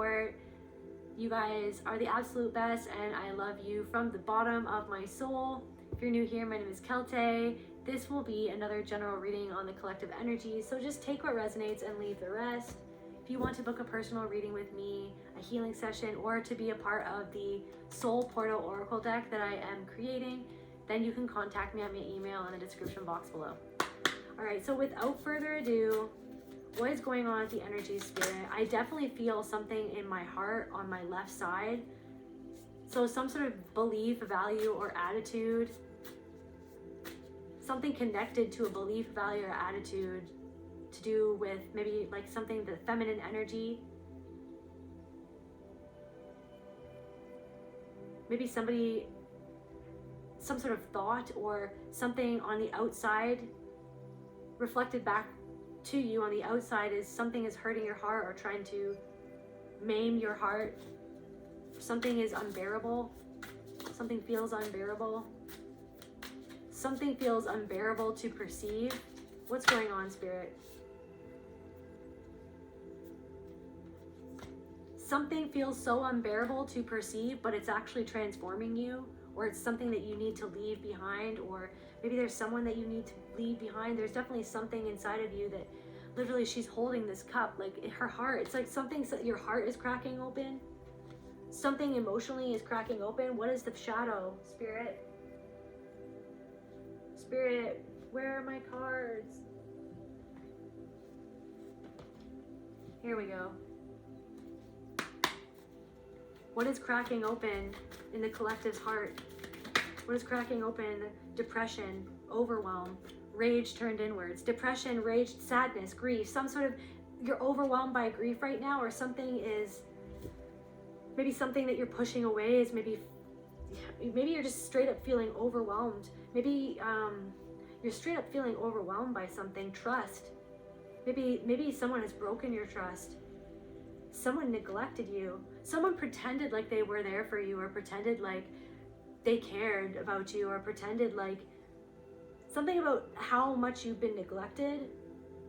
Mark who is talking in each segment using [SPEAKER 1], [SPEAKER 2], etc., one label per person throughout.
[SPEAKER 1] support. You guys are the absolute best, and I love you from the bottom of my soul. If you're new here, my name is Kelte. This will be another general reading on the collective energy, so just take what resonates and leave the rest. If you want to book a personal reading with me, a healing session, or to be a part of the Soul Portal Oracle deck that I am creating, then you can contact me at my email in the description box below. All right, so without further ado, what is going on with the energy, spirit? I definitely feel something in my heart on my left side. So some sort of belief, value, or attitude. Something connected to a belief, value, or attitude to do with maybe like something, the feminine energy. Maybe somebody, some sort of thought or something on the outside reflected back to you on the outside is something is hurting your heart or trying to maim your heart. Something is unbearable. Something feels unbearable. Something feels unbearable to perceive. What's going on, spirit? Something feels so unbearable to perceive, but it's actually transforming you, or it's something that you need to leave behind, or maybe there's someone that you need to leave behind. There's definitely something inside of you that literally she's holding this cup, like her heart. It's like something, your heart is cracking open. Something emotionally is cracking open. What is the shadow, spirit? Spirit, where are my cards? Here we go. What is cracking open in the collective's heart? What is cracking open? Depression, overwhelm, rage turned inwards. Depression, rage, sadness, grief. Some sort of, you're overwhelmed by grief right now, or something is, maybe something that you're pushing away is maybe you're just straight up feeling overwhelmed. Maybe you're straight up feeling overwhelmed by something. Trust. Maybe someone has broken your trust. Someone neglected you. Someone pretended like they were there for you, or pretended like they cared about you, or pretended like something about how much you've been neglected.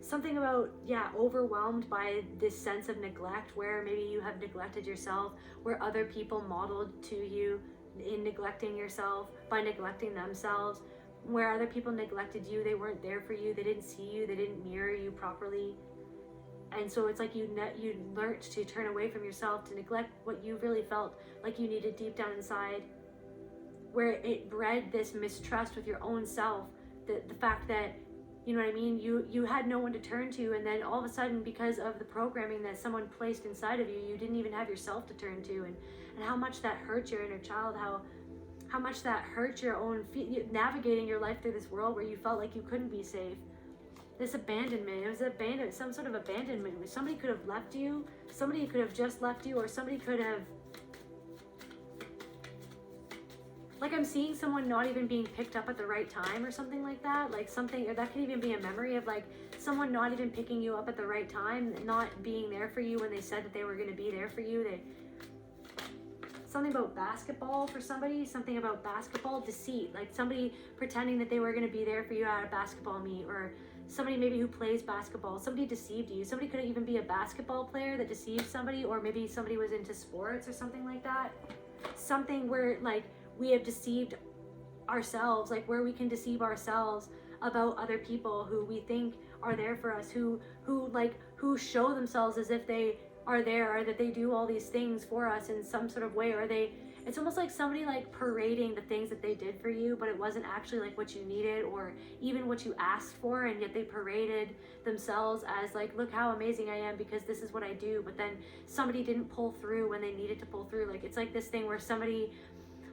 [SPEAKER 1] Something about, overwhelmed by this sense of neglect, where maybe you have neglected yourself, where other people modeled to you in neglecting yourself by neglecting themselves, where other people neglected you. They weren't there for you. They didn't see you. They didn't mirror you properly. And so it's like you learned to turn away from yourself, to neglect what you really felt like you needed deep down inside, where it bred this mistrust with your own self, the fact that, you know what I mean, you had no one to turn to, and then all of a sudden, because of the programming that someone placed inside of you, you didn't even have yourself to turn to, and how much that hurt your inner child, how much that hurt your own navigating your life through this world where you felt like you couldn't be safe. This abandonment, it was some sort of abandonment. Somebody could have left you, somebody could have just left you, or somebody could have, like I'm seeing someone not even being picked up at the right time or something like that. Like something, or that could even be a memory of like someone not even picking you up at the right time, not being there for you when they said that they were going to be there for you. Something about basketball for somebody, something about basketball, deceit, like somebody pretending that they were going to be there for you at a basketball meet, or somebody maybe who plays basketball, somebody deceived you. Somebody could even be a basketball player that deceived somebody, or maybe somebody was into sports or something like that. Something where like we have deceived ourselves, like where we can deceive ourselves about other people who we think are there for us, who show themselves as if they are there, or that they do all these things for us in some sort of way, or it's almost like somebody like parading the things that they did for you, but it wasn't actually like what you needed or even what you asked for, and yet they paraded themselves as like, look how amazing I am because this is what I do, but then somebody didn't pull through when they needed to pull through. Like it's like this thing where somebody,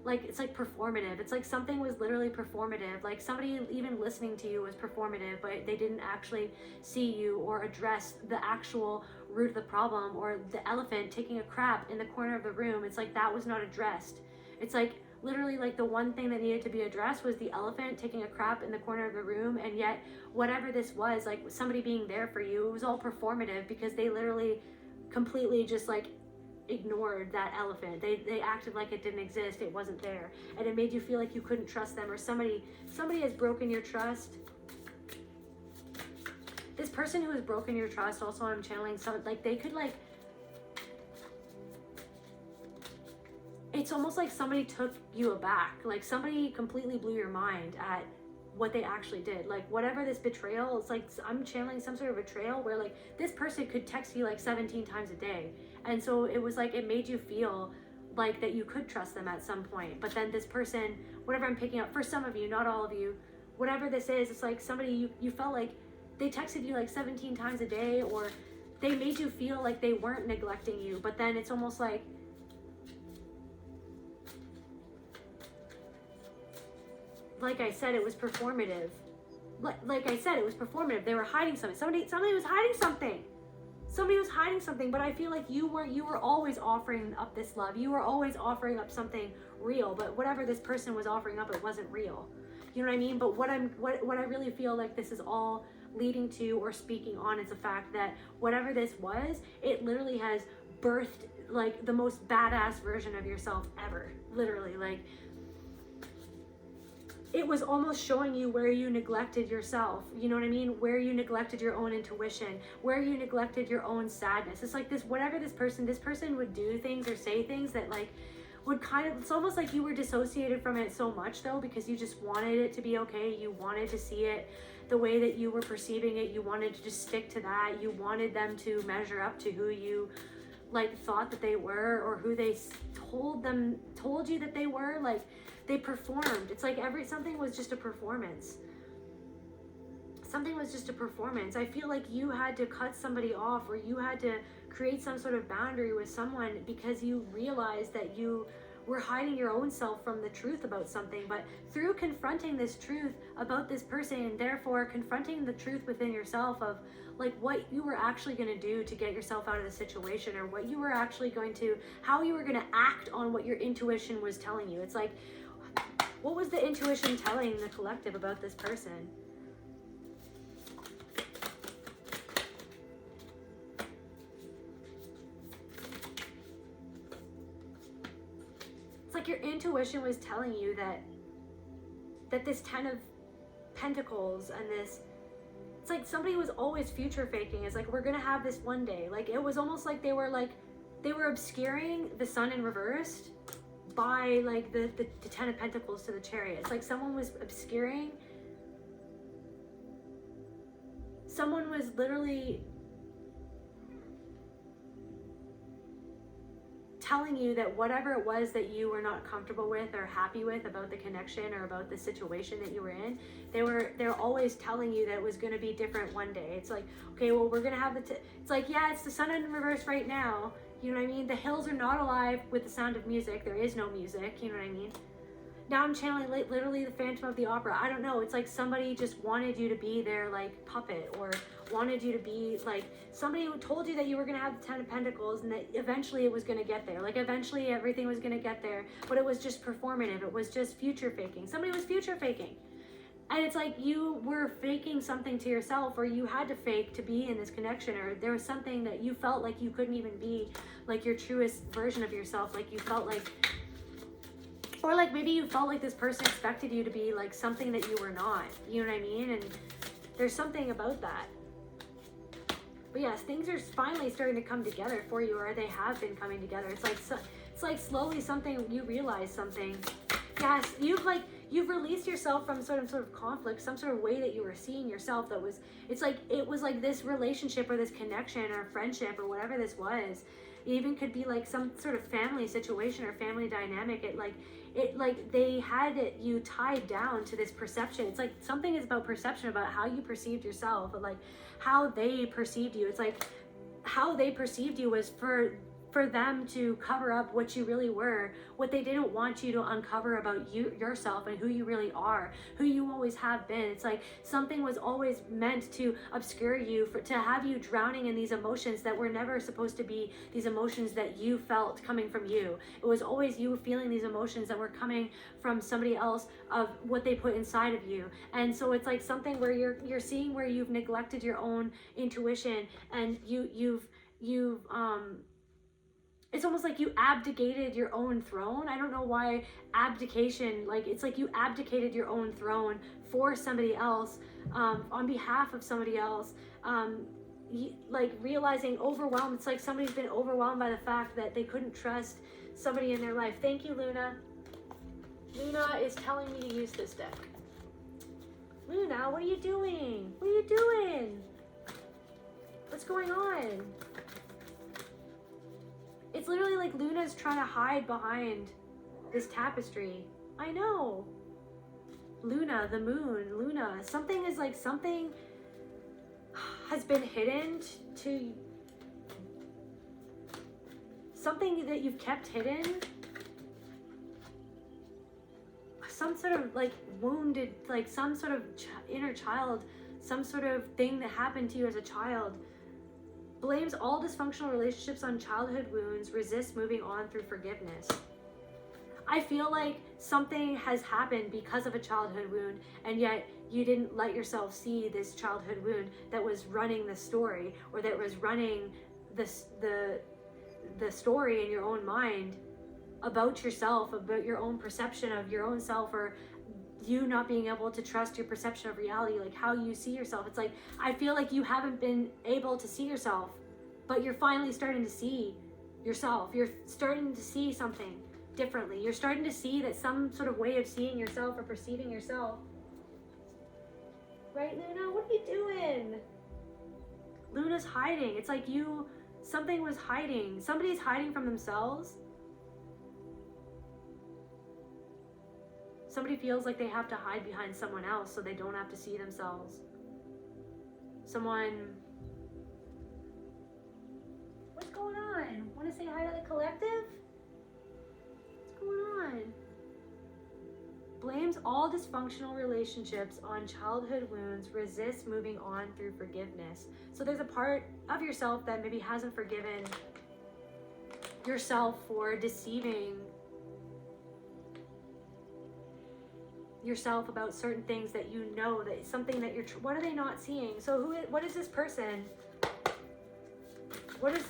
[SPEAKER 1] like it's like performative. It's like something was literally performative. Like somebody even listening to you was performative, but they didn't actually see you or address the actual root of the problem, or the elephant taking a crap in the corner of the room. It's like that was not addressed. It's like literally like the one thing that needed to be addressed was the elephant taking a crap in the corner of the room, and yet whatever this was, like somebody being there for you, it was all performative because they literally completely just like ignored that elephant. They acted like it didn't exist, it wasn't there, and it made you feel like you couldn't trust them, or somebody has broken your trust. This person who has broken your trust, also I'm channeling some, like they could like, it's almost like somebody took you aback. Like somebody completely blew your mind at what they actually did. Like whatever this betrayal, it's like I'm channeling some sort of betrayal where like this person could text you like 17 times a day. And so it was like, it made you feel like that you could trust them at some point. But then this person, whatever I'm picking up, for some of you, not all of you, whatever this is, it's like somebody you felt like they texted you like 17 times a day, or they made you feel like they weren't neglecting you. But then it's almost like I said, it was performative. Like I said, it was performative. They were hiding something. Somebody was hiding something. Somebody was hiding something, but I feel like you were always offering up this love. You were always offering up something real, but whatever this person was offering up, it wasn't real. You know what I mean? But what I really feel like this is all leading to or speaking on is the fact that whatever this was, it literally has birthed like the most badass version of yourself ever. Literally, like it was almost showing you where you neglected yourself, you know what I mean? Where you neglected your own intuition, where you neglected your own sadness. It's like this, whatever this person would do things or say things that like would kind of, it's almost like you were dissociated from it so much though, because you just wanted it to be okay. You wanted to see it the way that you were perceiving it. You wanted to just stick to that. You wanted them to measure up to who you like thought that they were, or who they told you that they were. Like, they performed. It's like something was just a performance. Something was just a performance. I feel like you had to cut somebody off, or you had to create some sort of boundary with someone because you realized that you were hiding your own self from the truth about something. But through confronting this truth about this person, and therefore confronting the truth within yourself of like what you were actually going to do to get yourself out of the situation, or what you were actually going to, how you were going to act on what your intuition was telling you. It's like, what was the intuition telling the collective about this person? It's like your intuition was telling you that this 10 of Pentacles and this, it's like somebody was always future faking. It's like, we're gonna have this one day. Like, it was almost like they were obscuring the sun in reversed by like the 10 of Pentacles to the Chariot. It's like someone was obscuring, someone was literally telling you that whatever it was that you were not comfortable with or happy with about the connection or about the situation that you were in, they're always telling you that it was going to be different one day. It's like, okay, well, we're going to have it's like, yeah, it's the sun in reverse right now. You know what I mean? The hills are not alive with the sound of music. There is no music. You know what I mean? Now I'm channeling literally the Phantom of the Opera. I don't know. It's like somebody just wanted you to be their like puppet, or wanted you to be like somebody who told you that you were going to have the 10 of Pentacles and that eventually it was going to get there. Like eventually everything was going to get there, but it was just performative. It was just future faking. Somebody was future faking. And it's like you were faking something to yourself, or you had to fake to be in this connection, or there was something that you felt like you couldn't even be like your truest version of yourself. Like you felt like, or like maybe you felt like this person expected you to be like something that you were not. You know what I mean? And there's something about that. But yes, things are finally starting to come together for you, or they have been coming together. It's like slowly something, you realize something. Yes, you've released yourself from some sort of conflict, some sort of way that you were seeing yourself that was, it was like this relationship or this connection or friendship or whatever this was. It even could be like some sort of family situation or family dynamic. They had you tied down to this perception. It's like something is about perception, about how you perceived yourself, but like how they perceived you. It's like how they perceived you was for them to cover up what you really were, what they didn't want you to uncover about yourself and who you really are, who you always have been. It's like something was always meant to obscure you, to have you drowning in these emotions that were never supposed to be these emotions that you felt coming from you. It was always you feeling these emotions that were coming from somebody else, of what they put inside of you. And so it's like something where you're seeing where you've neglected your own intuition, and you've it's almost like you abdicated your own throne. I don't know why abdication, like it's like you abdicated your own throne for somebody else, on behalf of somebody else. like realizing overwhelmed. It's like somebody's been overwhelmed by the fact that they couldn't trust somebody in their life. Thank you, Luna. Luna is telling me to use this deck. Luna, what are you doing? What are you doing? What's going on? It's literally like Luna's trying to hide behind this tapestry. I know. Luna, the moon, Luna. Something is like, something has been hidden to... Something that you've kept hidden. Some sort of like wounded, like some sort of inner child, some sort of thing that happened to you as a child. Blames all dysfunctional relationships on childhood wounds, resists moving on through forgiveness. I feel like something has happened because of a childhood wound, and yet you didn't let yourself see this childhood wound that was running the story, or that was running the story in your own mind about yourself, about your own perception of your own self, or you not being able to trust your perception of reality, like how you see yourself. It's like, I feel like you haven't been able to see yourself, but you're finally starting to see yourself. You're starting to see something differently. You're starting to see that some sort of way of seeing yourself or perceiving yourself. Right, Luna? What are you doing? Luna's hiding. It's like something was hiding. Somebody's hiding from themselves. Somebody feels like they have to hide behind someone else so they don't have to see themselves. Someone... What's going on? Want to say hi to the collective? What's going on? Blames all dysfunctional relationships on childhood wounds, resists moving on through forgiveness. So there's a part of yourself that maybe hasn't forgiven yourself for deceiving yourself about certain things that you know, that something that you're, what are they not seeing? So what is this person? What is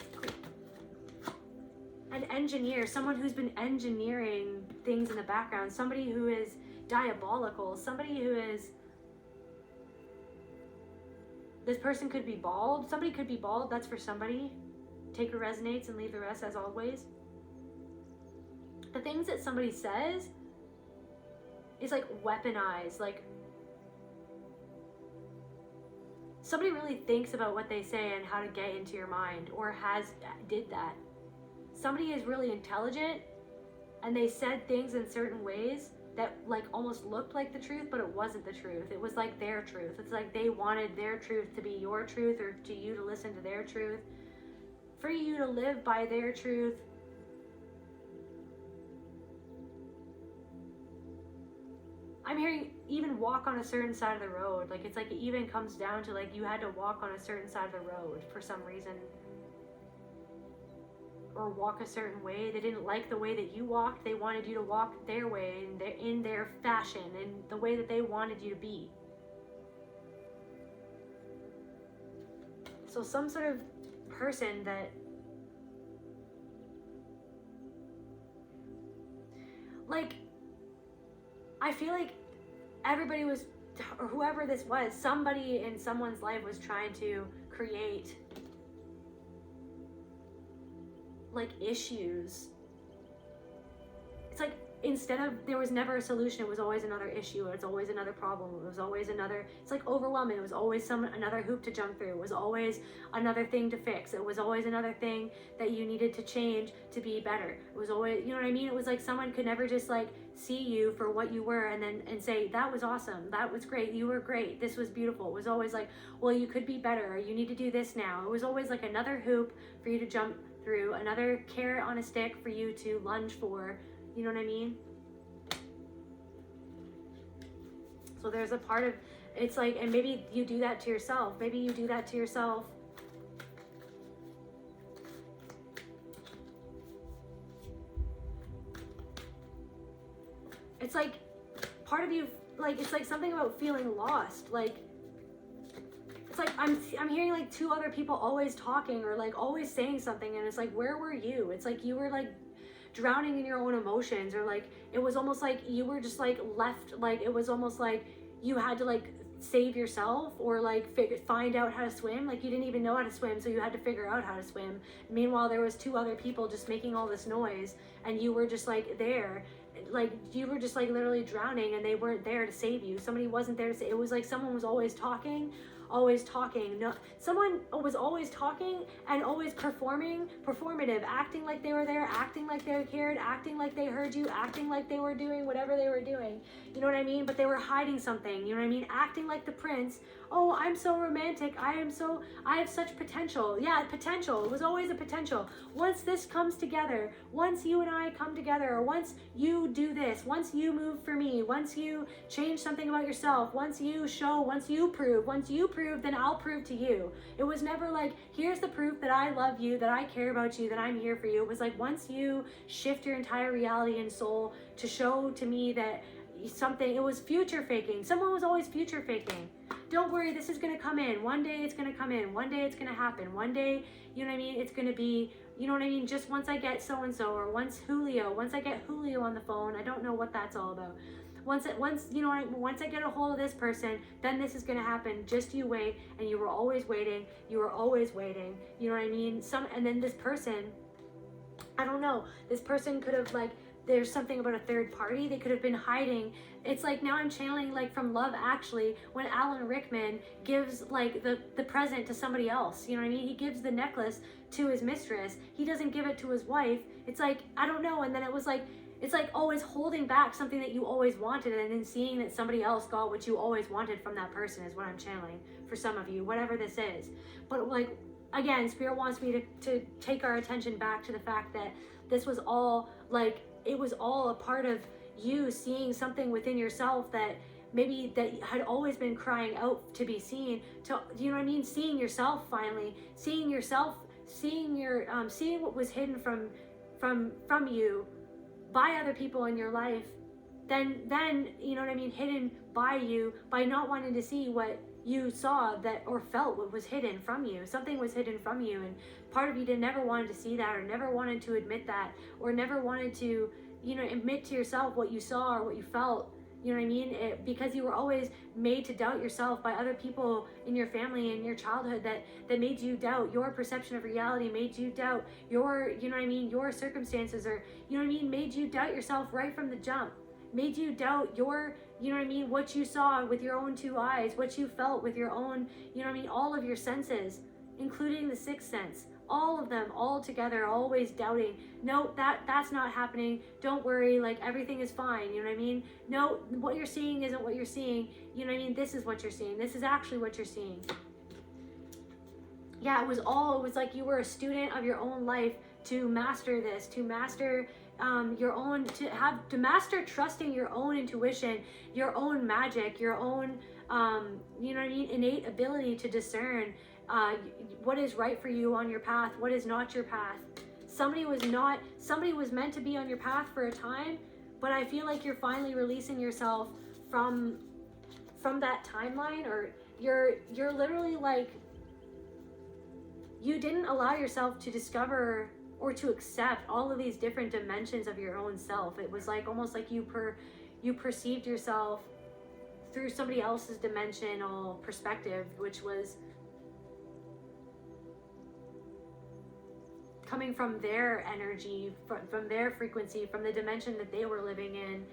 [SPEAKER 1] an engineer? Someone who's been engineering things in the background, somebody who is diabolical, somebody who is, this person could be bald, somebody could be bald, that's for somebody. Take what resonates and leave the rest as always. The things that somebody says is like weaponized, like somebody really thinks about what they say and how to get into your mind, or did that. Somebody is really intelligent and they said things in certain ways that like almost looked like the truth, but it wasn't the truth. It was like their truth. It's like they wanted their truth to be your truth, or to you to listen to their truth, for you to live by their truth. I'm hearing even walk on a certain side of the road. Like, it's like it even comes down to like you had to walk on a certain side of the road for some reason, or walk a certain way. They didn't like the way that you walked. They wanted you to walk their way, and in their fashion, and the way that they wanted you to be. So some sort of person that like, I feel like everybody was, or whoever this was, somebody in someone's life was trying to create like issues. It's like, instead of, there was never a solution, it was always another issue, it's always another problem, it was always another, it's like overwhelming, it was always another hoop to jump through, it was always another thing to fix, it was always another thing that you needed to change to be better. It was always, you know what I mean? It was like someone could never just like see you for what you were and say, that was awesome, that was great, you were great, this was beautiful. It was always like, well, you could be better, or you need to do this now. It was always like another hoop for you to jump through, another carrot on a stick for you to lunge for. You know what I mean? So there's a part of, it's like, and maybe you do that to yourself. Maybe you do that to yourself. It's like part of you, like, it's like something about feeling lost. Like, it's like I'm hearing like two other people always talking, or like always saying something, and it's like, where were you? It's like you were like drowning in your own emotions, or like it was almost like you were just like left, like it was almost like you had to like save yourself or like find out how to swim. Like you didn't even know how to swim, so you had to figure out how to swim. Meanwhile, there was 2 other people just making all this noise, and you were just like there, like you were just like literally drowning, and they weren't there to save you. Somebody wasn't there to save. It was like someone was always talking. No, someone was always talking and always performative, acting like they were there, acting like they cared, acting like they heard you, acting like they were doing whatever they were doing. You know what I mean? But they were hiding something. You know what I mean? Acting like the prince. Oh, I'm so romantic. I have such potential. Yeah, potential. It was always a potential. Once this comes together, once you and I come together, or once you do this, once you move for me, once you change something about yourself, once you prove, then I'll prove to you. It was never like, here's the proof that I love you, that I care about you, that I'm here for you. It was like, once you shift your entire reality and soul to show to me that something, it was future faking. Someone was always future faking. Don't worry, this is going to come in. One day it's going to come in. One day it's going to happen. One day, you know what I mean? It's going to be, you know what I mean? Just once I get so-and-so, or once I get Julio on the phone, I don't know what that's all about. Once I get a hold of this person, then this is going to happen. Just you wait. And you were always waiting. You know what I mean? And then this person, I don't know, this person could have like, there's something about a third party. They could have been hiding. It's like, now I'm channeling like from Love Actually, when Alan Rickman gives like the present to somebody else. You know what I mean? He gives the necklace to his mistress. He doesn't give it to his wife. It's like, I don't know. And then it was like, it's like always holding back something that you always wanted, and then seeing that somebody else got what you always wanted from that person is what I'm channeling for some of you, whatever this is. But like, again, Spirit wants me to take our attention back to the fact that this was all like, it was all a part of you seeing something within yourself that maybe that had always been crying out to be seen, to, you know what I mean? Seeing yourself finally, seeing what was hidden from you by other people in your life, then you know what I mean, hidden by you, by not wanting to see what you saw that, or felt what was hidden from you. Something was hidden from you, and part of you never wanted to see that, or never wanted to admit that, or never wanted to, you know, admit to yourself what you saw or what you felt. You know what I mean? Because you were always made to doubt yourself by other people in your family and your childhood that made you doubt your perception of reality, made you doubt your, you know what I mean, your circumstances, or, you know what I mean, made you doubt yourself right from the jump, made you doubt your, you know what I mean, what you saw with your own 2 eyes, what you felt with your own, you know what I mean, all of your senses, including the 6th sense. All of them, all together, always doubting. No, that's not happening. Don't worry, like everything is fine. You know what I mean? No, what you're seeing isn't what you're seeing. You know what I mean? This is what you're seeing. This is actually what you're seeing. Yeah, it was like you were a student of your own life to master this, to master your own, to master trusting your own intuition, your own magic, your own, you know what I mean, innate ability to discern what is right for you on your path, what is not your path. Somebody was meant to be on your path for a time, but I feel like you're finally releasing yourself from that timeline, or you're literally like, you didn't allow yourself to discover or to accept all of these different dimensions of your own self. It was like almost like you perceived yourself through somebody else's dimensional perspective, which was coming from their energy, from their frequency, from the dimension that they were living in.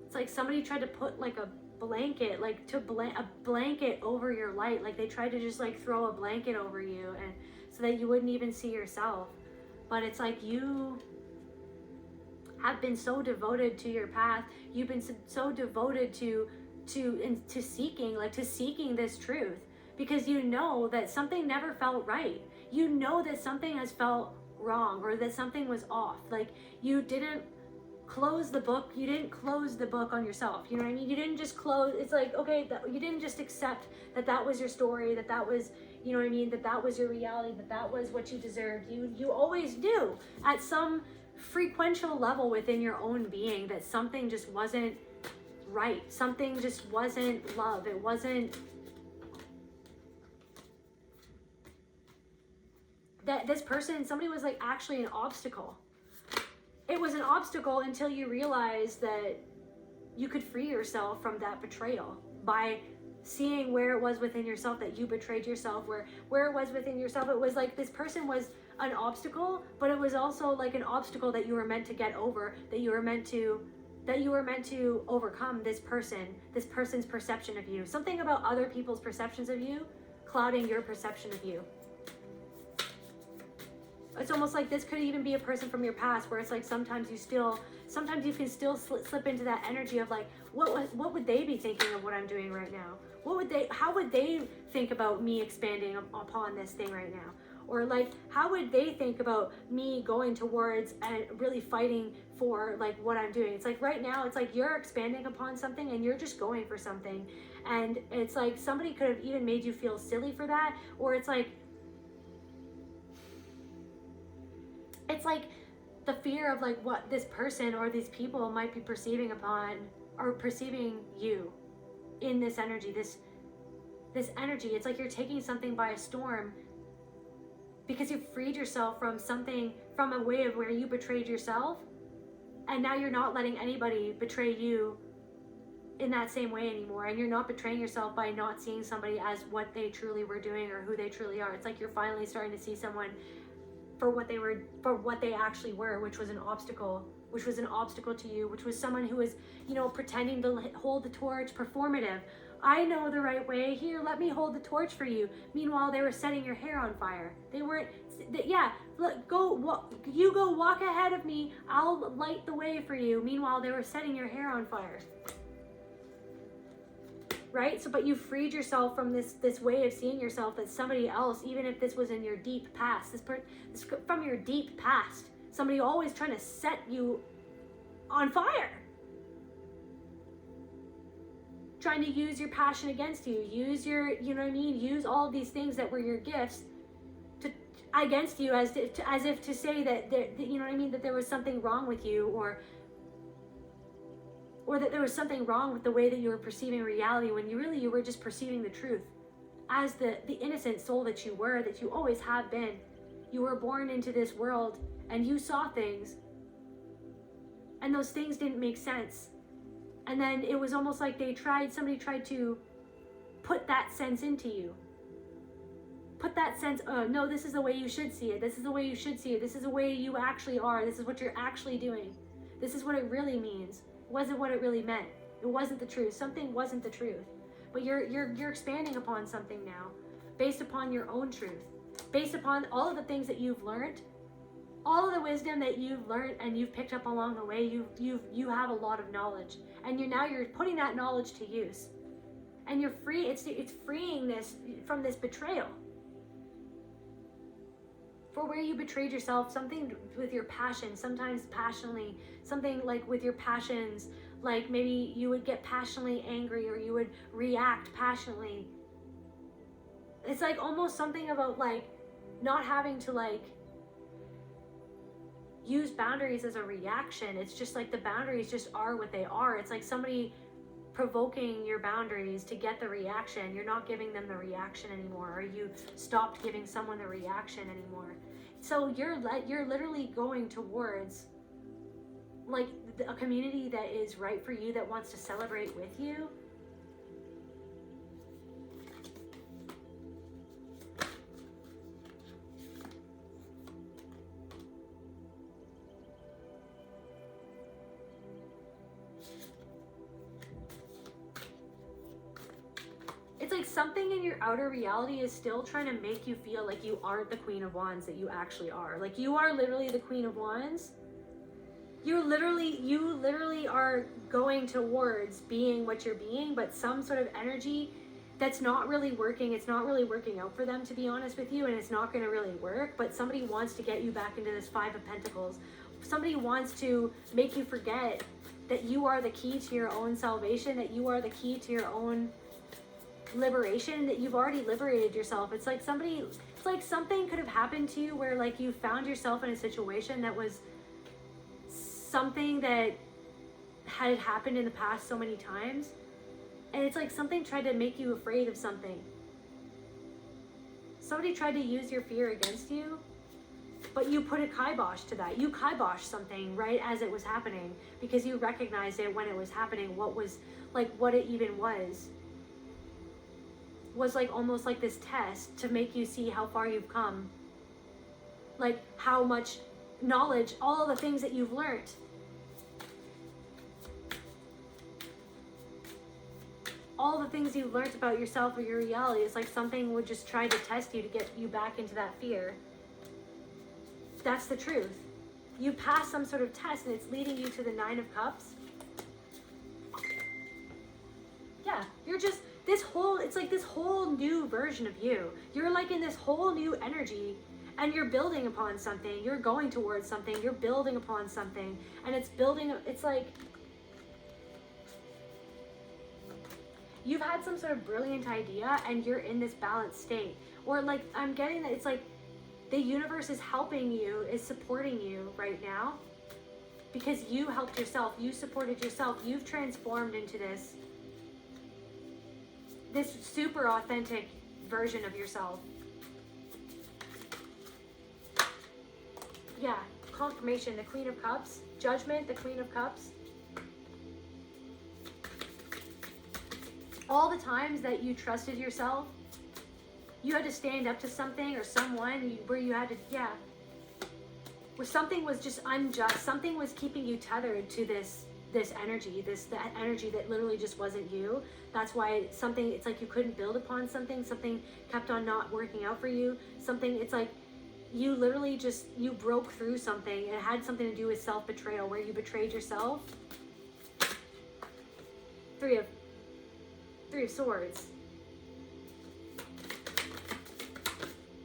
[SPEAKER 1] It's like somebody tried to put like a blanket, like a blanket over your light. Like they tried to just like throw a blanket over you, and so that you wouldn't even see yourself. But it's like you have been so devoted to your path. You've been so devoted to seeking this truth, because you know that something never felt right. You know that something has felt wrong, or that something was off. Like you didn't close the book. You didn't close the book on yourself. You know what I mean? You didn't just close. It's like, okay, you didn't just accept that was your story, that was, you know what I mean, that was your reality, that was what you deserved. You always knew at some frequential level within your own being that something just wasn't right. Something just wasn't love. It wasn't that this person, somebody was like actually an obstacle. It was an obstacle until you realized that you could free yourself from that betrayal. by seeing where it was within yourself that you betrayed yourself, where it was within yourself. It was like this person was an obstacle, but it was also like an obstacle that you were meant to get over, that you were meant to overcome this person's perception of you. Something about other people's perceptions of you clouding your perception of you. It's almost like this could even be a person from your past, where it's like sometimes you can still slip into that energy of like, what would they be thinking of what I'm doing right now? How would they think about me expanding upon this thing right now? Or like, how would they think about me going towards and really fighting for like what I'm doing? It's like right now, it's like you're expanding upon something and you're just going for something. And it's like somebody could have even made you feel silly for that. Or it's like the fear of like what this person or these people might be perceiving upon or perceiving you in this energy, this energy. It's like you're taking something by a storm because you've freed yourself from something, from a way of where you betrayed yourself, and now you're not letting anybody betray you in that same way anymore. And you're not betraying yourself by not seeing somebody as what they truly were doing or who they truly are. It's like you're finally starting to see someone for what they actually were, which was an obstacle to you, which was someone who was, pretending to hold the torch, performative. I know the right way. Here, let me hold the torch for you. Meanwhile, they were setting your hair on fire. They weren't, look, you go walk ahead of me. I'll light the way for you. Meanwhile, they were setting your hair on fire. Right? So, but you freed yourself from this way of seeing yourself that somebody else, even if this was in your deep past, this from your deep past, somebody always trying to set you on fire. Trying to use your passion against you, use your, use all of these things that were your gifts against you as if to say that that there was something wrong with you, or that there was something wrong with the way that you were perceiving reality, when you were just perceiving the truth as the innocent soul that you were, that you always have been. You were born into this world and you saw things, and those things didn't make sense. And then it was almost like somebody tried to put that sense into you. Put that sense, oh no, this is the way you should see it. This is the way you should see it. This is the way you actually are. This is what you're actually doing. This is what it really means. It wasn't what it really meant. It wasn't the truth. Something wasn't the truth. But you're expanding upon something now, based upon your own truth, based upon all of the things that you've learned, all of the wisdom that you've learned and you've picked up along the way. You have a lot of knowledge, and you're putting that knowledge to use, and you're free. It's freeing this from this betrayal. For where you betrayed yourself, something with your passion, sometimes passionately, something like with your passions, like maybe you would get passionately angry, or you would react passionately. It's like almost something about like not having to like use boundaries as a reaction. It's just like the boundaries just are what they are. It's like somebody provoking your boundaries to get the reaction. You're not giving them the reaction anymore, or you stopped giving someone the reaction anymore. So you're literally going towards like a community that is right for you, that wants to celebrate with you. It's like something in your outer reality is still trying to make you feel like you aren't the Queen of Wands that you actually are. Like you are literally the Queen of Wands. You literally are going towards being what you're being, but some sort of energy that's not really working. It's not really working out for them, to be honest with you, and it's not going to really work. But somebody wants to get you back into this Five of Pentacles. Somebody wants to make you forget that you are the key to your own salvation, that you are the key to your own liberation, that you've already liberated yourself. It's like something could have happened to you where like you found yourself in a situation that was something that had happened in the past so many times, and it's like something tried to make you afraid of something. Somebody tried to use your fear against you, but you put a kibosh to that. You kiboshed something right as it was happening, because you recognized it when it was happening, what it even was. was like almost like this test to make you see how far you've come. Like how much knowledge, all the things that you've learned. All the things you've learned about yourself or your reality, is like something would just try to test you to get you back into that fear. That's the truth. You pass some sort of test and it's leading you to the 9 of Cups. Yeah, you're just it's like this whole new version of you. You're like in this whole new energy, and you're building upon something. You're going towards something. You're building upon something, and it's like you've had some sort of brilliant idea and you're in this balanced state. Or like, I'm getting that it's like the universe is helping you, is supporting you right now, because you helped yourself, you supported yourself, you've transformed into this super authentic version of yourself. Yeah, confirmation, the Queen of Cups, Judgment, the Queen of Cups. All the times that you trusted yourself, you had to stand up to something or someone where you had to, where something was just unjust, something was keeping you tethered to this energy, that energy that literally just wasn't you. That's why it's like you couldn't build upon something kept on not working out for you. It's like you literally you broke through something, and it had something to do with self-betrayal, where you betrayed yourself. Three of Swords.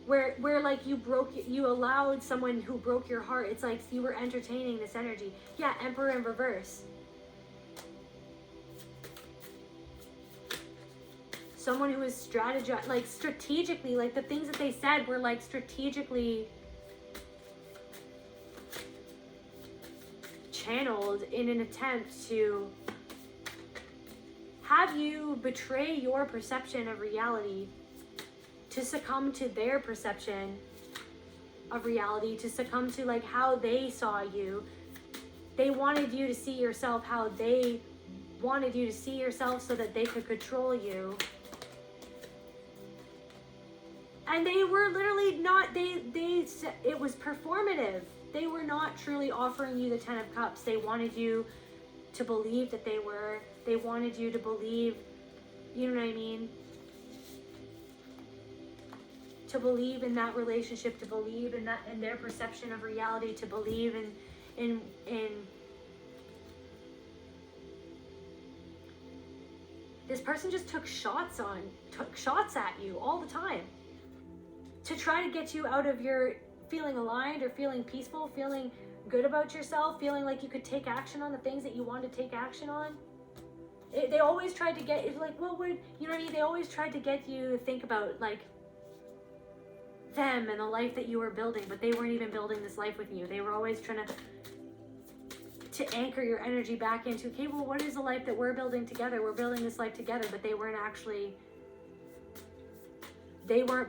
[SPEAKER 1] Where like you allowed someone who broke your heart. It's like you were entertaining this energy. Yeah, Emperor in reverse. Someone who is strategically, like the things that they said were like strategically channeled in an attempt to have you betray your perception of reality, to succumb to their perception of reality, to succumb to like how they saw you. They wanted you to see yourself how they wanted you to see yourself, so that they could control you. And they were literally not, it was performative. They were not truly offering you the 10 of Cups. They wanted you to believe that they were. They wanted you to believe, you know what I mean? To believe in that relationship, to believe in that, in their perception of reality, to believe in this person just took shots at you all the time to try to get you out of your feeling aligned or feeling peaceful, feeling good about yourself, feeling like you could take action on the things that you want to take action on. They always tried to get, like, what would, you know what I mean? They always tried to get you to think about, like, them and the life that you were building, but they weren't even building this life with you. They were always trying to anchor your energy back into, okay, well, what is the life that we're building together? We're building this life together, but they weren't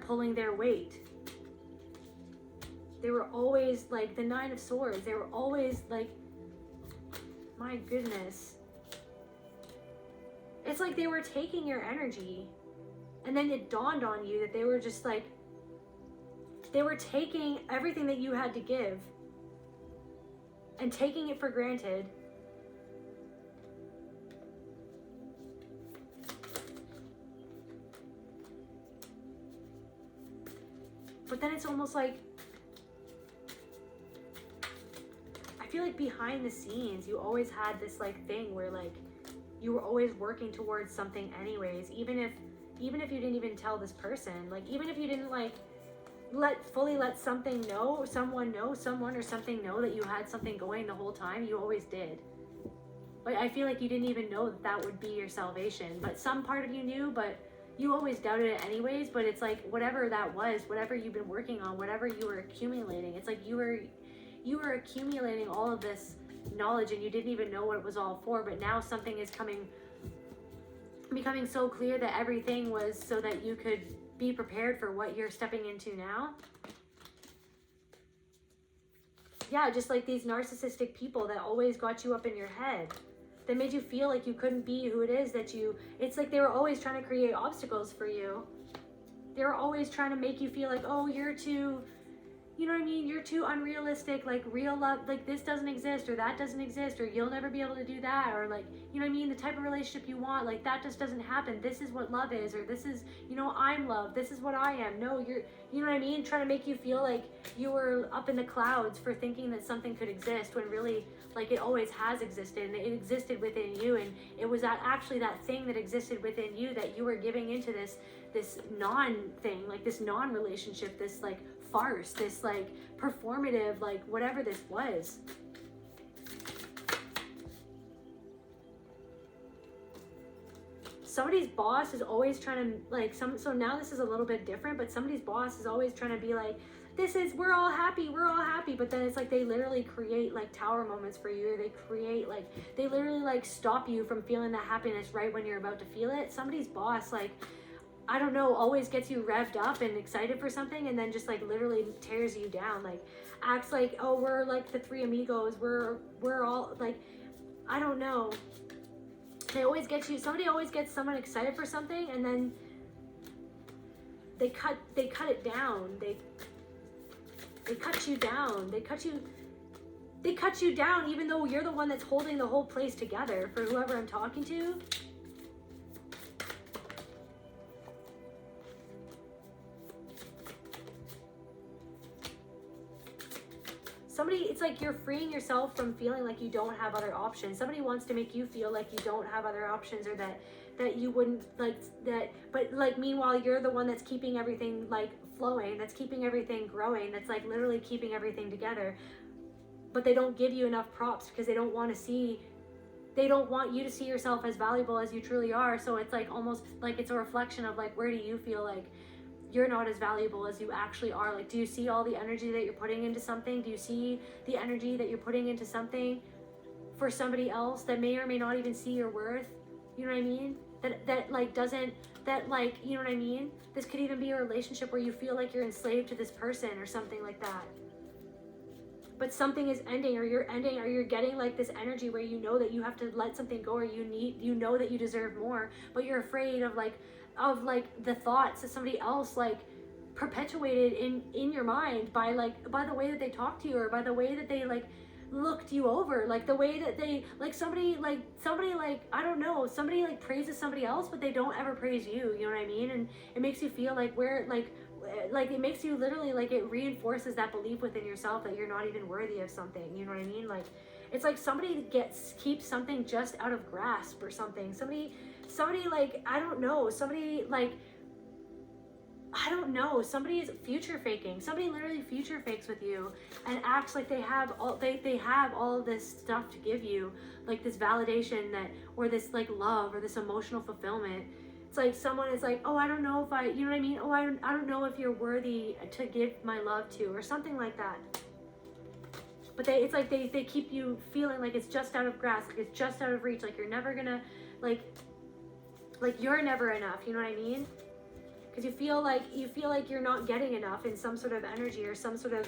[SPEAKER 1] pulling their weight. They were always, like, the 9 of Swords. They were always, like, my goodness. It's like they were taking your energy, and then it dawned on you that they were just, like, they were taking everything that you had to give and taking it for granted. But then it's almost like, I feel like behind the scenes, you always had this, like, thing where, like, you were always working towards something anyways, even if you didn't even tell this person, like, even if you didn't, like, fully let someone or something know that you had something going the whole time, you always did. Like, I feel like you didn't even know that would be your salvation, but some part of you knew, but you always doubted it anyways. But it's like, whatever that was, whatever you've been working on, whatever you were accumulating, it's like you were accumulating all of this knowledge and you didn't even know what it was all for. But now something is becoming so clear that everything was so that you could be prepared for what you're stepping into now. Yeah, just like these narcissistic people that always got you up in your head. They made you feel like you couldn't be who it is that you, it's like they were always trying to create obstacles for you. They were always trying to make you feel like, oh, you're too, you know what I mean? You're too unrealistic, like real love, like this doesn't exist or that doesn't exist or you'll never be able to do that, or like, you know what I mean? The type of relationship you want, like that just doesn't happen. This is what love is, or this is, you know, I'm love. This is what I am. No, you're, you know what I mean? Trying to make you feel like you were up in the clouds for thinking that something could exist when really, like, it always has existed, and it existed within you, and it was actually that thing that existed within you that you were giving into this non-thing, like this non-relationship, this like farce, this like performative, like whatever this was. Somebody's boss is always trying to like so now this is a little bit different, but somebody's boss is always trying to be like, this is, we're all happy, but then it's like they literally create like tower moments for you, or they create like, they literally like stop you from feeling that happiness right when you're about to feel it. Somebody's boss, like, I don't know, always gets you revved up and excited for something, and then just like literally tears you down, like acts like, oh, we're like the three amigos, we're all like, I don't know. They always get you, somebody always gets someone excited for something, and then they cut it down. They cut you down. They cut you down even though you're the one that's holding the whole place together for whoever I'm talking to. Somebody, it's like you're freeing yourself from feeling like you don't have other options. Somebody wants to make you feel like you don't have other options, or that you wouldn't like that, but like meanwhile you're the one that's keeping everything like flowing, that's keeping everything growing, that's like literally keeping everything together. But they don't give you enough props because they don't want you to see yourself as valuable as you truly are. So it's like almost like it's a reflection of like, where do you feel like you're not as valuable as you actually are? Like, do you see all the energy that you're putting into something? Do you see the energy that you're putting into something for somebody else that may or may not even see your worth? You know what I mean? That like doesn't, that like, you know what I mean? This could even be a relationship where you feel like you're enslaved to this person or something like that. But something is ending, or you're getting like this energy where you know that you have to let something go, or you know that you deserve more, but you're afraid of like the thoughts that somebody else like perpetuated in your mind by the way that they talk to you, or by the way that they like looked you over, like the way that they like somebody I don't know, somebody like praises somebody else but they don't ever praise you, you know what I mean? And it makes you feel like like it makes you literally like, it reinforces that belief within yourself that you're not even worthy of something, you know what I mean? Like, it's like somebody keeps something just out of grasp or something. Somebody like, I don't know, somebody is future faking. Somebody literally future fakes with you and acts like they have all this stuff to give you, like this validation that, or this like love, or this emotional fulfillment. It's like someone is like, oh, I don't know if you know what I mean? Oh, I don't know if you're worthy to give my love to, or something like that. But it's like they keep you feeling like it's just out of grasp, like it's just out of reach, like you're never gonna, like you're never enough, you know what I mean? Because you feel like you're not getting enough in some sort of energy, or some sort of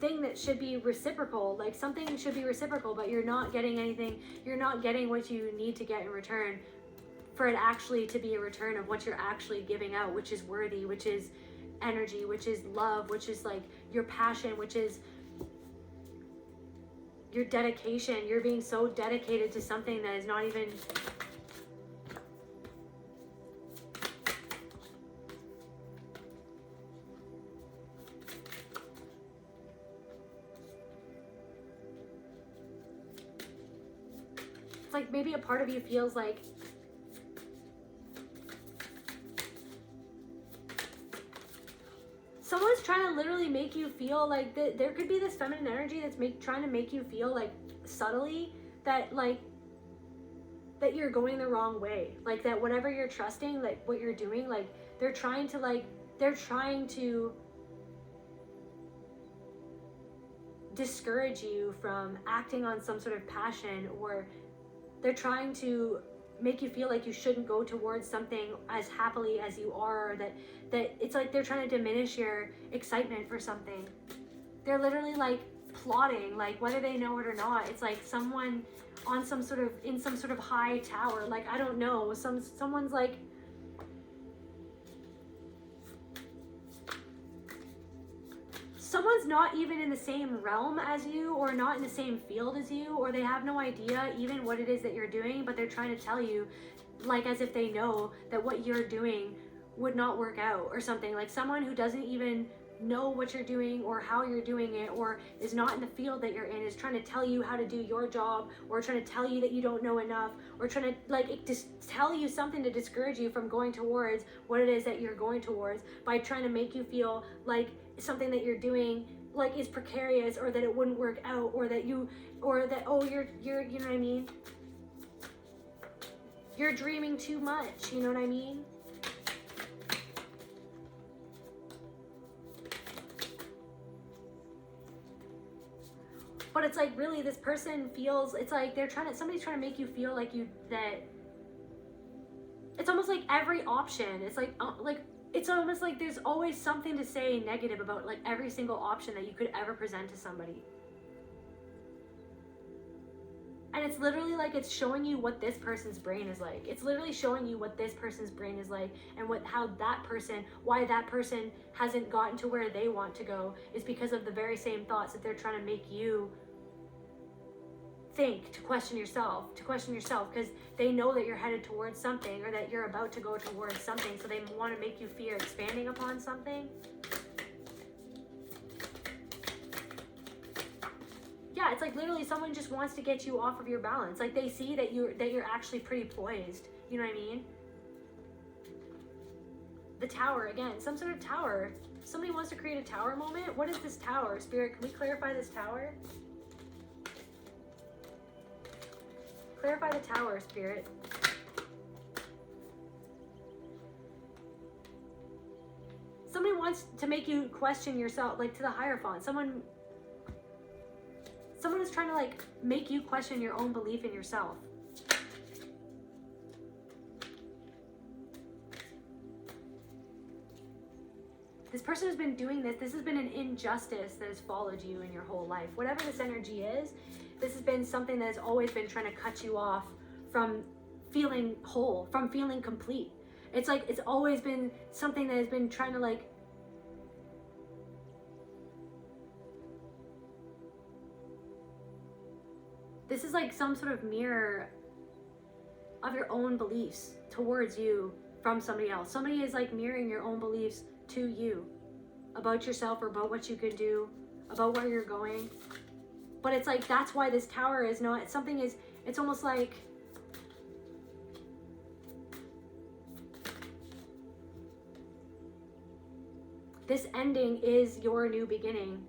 [SPEAKER 1] thing that should be reciprocal. Like something should be reciprocal, but you're not getting anything. You're not getting what you need to get in return for it actually to be a return of what you're actually giving out, which is worthy, which is energy, which is love, which is like your passion, which is your dedication. You're being so dedicated to something that is not even... It's like maybe a part of you feels like someone's trying to literally make you feel like there could be this feminine energy that's trying to make you feel like subtly that that you're going the wrong way, like that whatever you're trusting, like what you're doing, like they're trying to discourage you from acting on some sort of passion, or they're trying to make you feel like you shouldn't go towards something as happily as you are, or that it's like they're trying to diminish your excitement for something. They're literally like plotting, like whether they know it or not. It's like someone on some sort of, in some sort of high tower, like I don't know, someone's like, someone's not even in the same realm as you, or not in the same field as you, or they have no idea even what it is that you're doing, but they're trying to tell you, like as if they know that what you're doing would not work out or something. Like someone who doesn't even know what you're doing or how you're doing it, or is not in the field that you're in, is trying to tell you how to do your job, or trying to tell you that you don't know enough, or trying to like just tell you something to discourage you from going towards what it is that you're going towards, by trying to make you feel like something that you're doing like is precarious, or that it wouldn't work out, or that you, or that, oh, you're you know what I mean, you're dreaming too much, you know what I mean. But it's like, really, this person feels, it's like they're trying to, somebody's trying to make you feel like you, that it's almost like every option, it's like it's almost like there's always something to say negative about like every single option that you could ever present to somebody. And it's literally like, it's showing you what this person's brain is like. It's literally showing you what this person's brain is like, and how that person, why that person hasn't gotten to where they want to go, is because of the very same thoughts that they're trying to make you think, to question yourself, because they know that you're headed towards something, or that you're about to go towards something, so they want to make you fear expanding upon something. Yeah, it's like literally someone just wants to get you off of your balance. Like they see that you're actually pretty poised. You know what I mean? The tower, again, some sort of tower. Somebody wants to create a tower moment. What is this tower? Spirit, can we clarify this tower? Clarify the tower, Spirit. Somebody wants to make you question yourself, like to the Hierophant. Someone is trying to like make you question your own belief in yourself. This person has been doing this. This has been an injustice that has followed you in your whole life. Whatever this energy is, this has been something that has always been trying to cut you off from feeling whole, from feeling complete. It's like, it's always been something that has been trying to like, this is like some sort of mirror of your own beliefs towards you from somebody else. Somebody is like mirroring your own beliefs to you about yourself, or about what you can do, about where you're going. But it's like, that's why this tower is not something, is it's almost like this ending is your new beginning.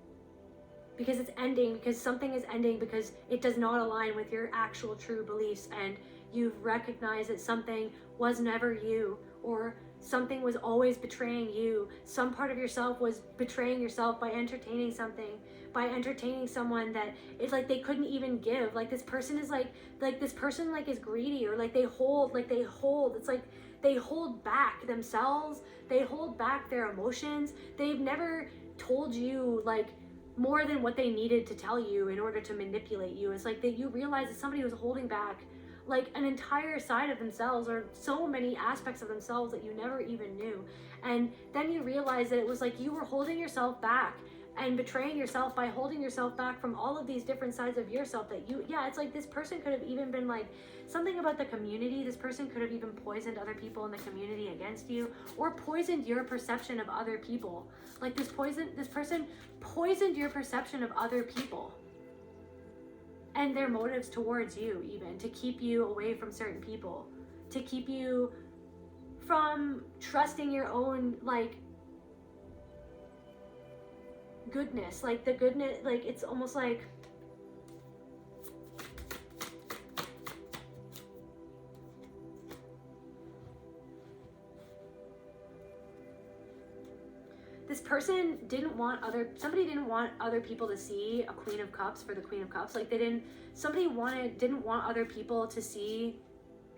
[SPEAKER 1] Because it's ending, because something is ending, because it does not align with your actual true beliefs, and you've recognized that something was never you, or something was always betraying you. Some part of yourself was betraying yourself by entertaining something, by entertaining someone that it's like they couldn't even give. Like this person is like this person like is greedy, or like they hold, it's like they hold back themselves, they hold back their emotions. They've never told you like more than what they needed to tell you in order to manipulate you. It's like that you realize that somebody was holding back like an entire side of themselves, or so many aspects of themselves that you never even knew. And then you realize that it was like you were holding yourself back and betraying yourself by holding yourself back from all of these different sides of yourself that you, yeah, it's like this person could have even been like something about the community. This person could have even poisoned other people in the community against you, or poisoned your perception of other people. Like this person poisoned your perception of other people and their motives towards you, even to keep you away from certain people, to keep you from trusting your own like goodness, like the goodness, like it's almost like this person somebody didn't want other people to see a Queen of Cups for the Queen of Cups. Like didn't want other people to see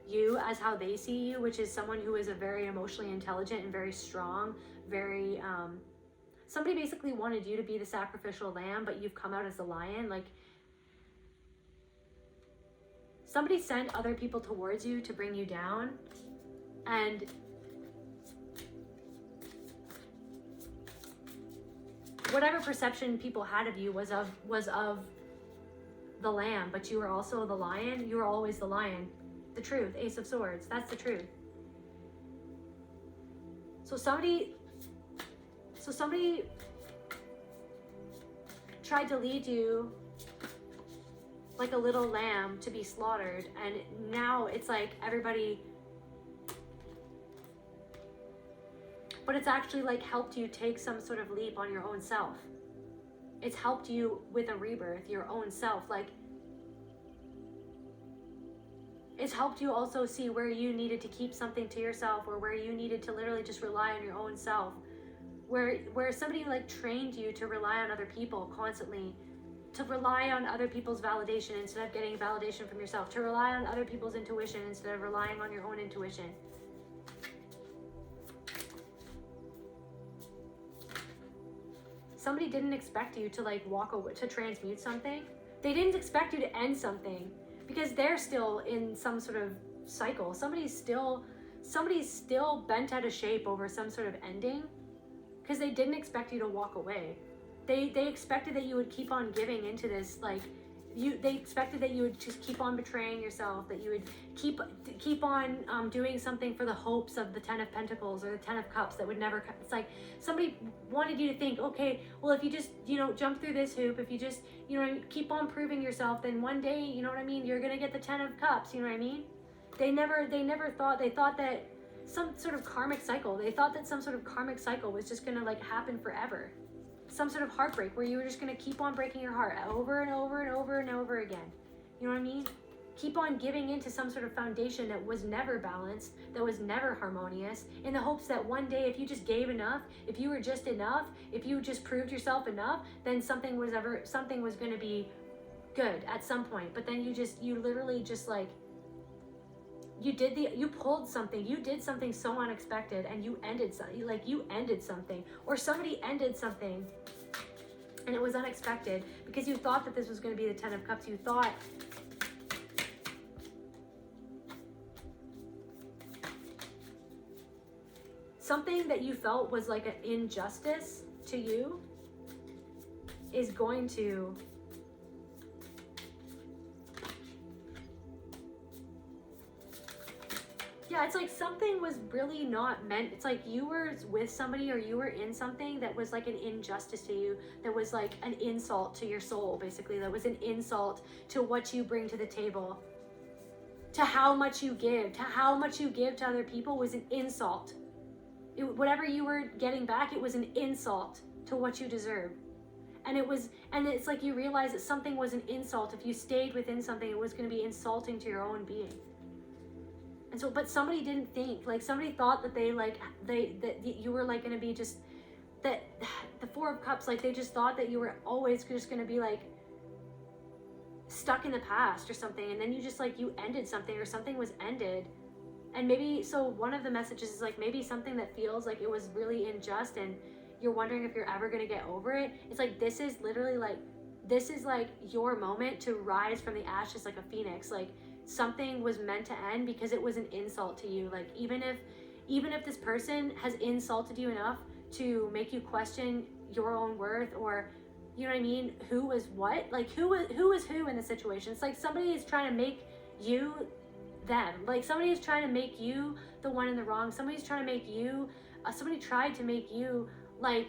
[SPEAKER 1] you as how they see you, which is someone who is a very emotionally intelligent and very strong, very somebody basically wanted you to be the sacrificial lamb, but you've come out as the lion. Like, somebody sent other people towards you to bring you down, and whatever perception people had of you was of the lamb, but you were also the lion. You were always the lion. The truth, Ace of Swords, that's the truth. So somebody tried to lead you like a little lamb to be slaughtered, and now it's like everybody, but it's actually like helped you take some sort of leap on your own self. It's helped you with a rebirth, your own self. Like, it's helped you also see where you needed to keep something to yourself, or where you needed to literally just rely on your own self. Where somebody like trained you to rely on other people constantly, to rely on other people's validation instead of getting validation from yourself, to rely on other people's intuition instead of relying on your own intuition. Somebody didn't expect you to like walk away, to transmute something. They didn't expect you to end something, because they're still in some sort of cycle. Somebody's still bent out of shape over some sort of ending, because they didn't expect you to walk away. They expected that you would keep on giving into this, like, they expected that you would just keep on betraying yourself, that you would keep on doing something for the hopes of the 10 of Pentacles or the 10 of Cups that would never, it's like somebody wanted you to think, okay, well, if you just, jump through this hoop, if you just, keep on proving yourself, then one day, you know what I mean, you're going to get the 10 of Cups, you know what I mean? They thought that some sort of karmic cycle, was just going to like happen forever. Some sort of heartbreak where you were just going to keep on breaking your heart over and over and over and over again. You know what I mean? Keep on giving into some sort of foundation that was never balanced, that was never harmonious, in the hopes that one day if you just gave enough, if you were just enough, if you just proved yourself enough, then something was going to be good at some point. But then you literally just like, you pulled something, you did something so unexpected, and you ended something, or somebody ended something, and it was unexpected, because you thought that this was going to be the 10 of Cups. You thought something that you felt was like an injustice to you is going to it's like something was really not meant. It's like you were with somebody, or you were in something that was like an injustice to you, that was like an insult to your soul, basically, that was an insult to what you bring to the table, to how much you give, to other people was an insult. Whatever you were getting back, it was an insult to what you deserved. And it's like you realize that something was an insult. If you stayed within something, it was going to be insulting to your own being. And so, but somebody didn't think, like, somebody thought that that you were like going to be just, that the 4 of Cups, like, they just thought that you were always just going to be like stuck in the past or something. And then you just like, you ended something, or something was ended. And maybe, so one of the messages is like, maybe something that feels like it was really unjust, and you're wondering if you're ever going to get over it. It's like, this is like your moment to rise from the ashes like a phoenix. Like, something was meant to end because it was an insult to you. Like, even if this person has insulted you enough to make you question your own worth, or, you know what I mean, who was what, like who is who in the situation. It's like somebody is trying to make you them. Like, somebody is trying to make you the one in the wrong. Somebody's trying to make you somebody tried to make you like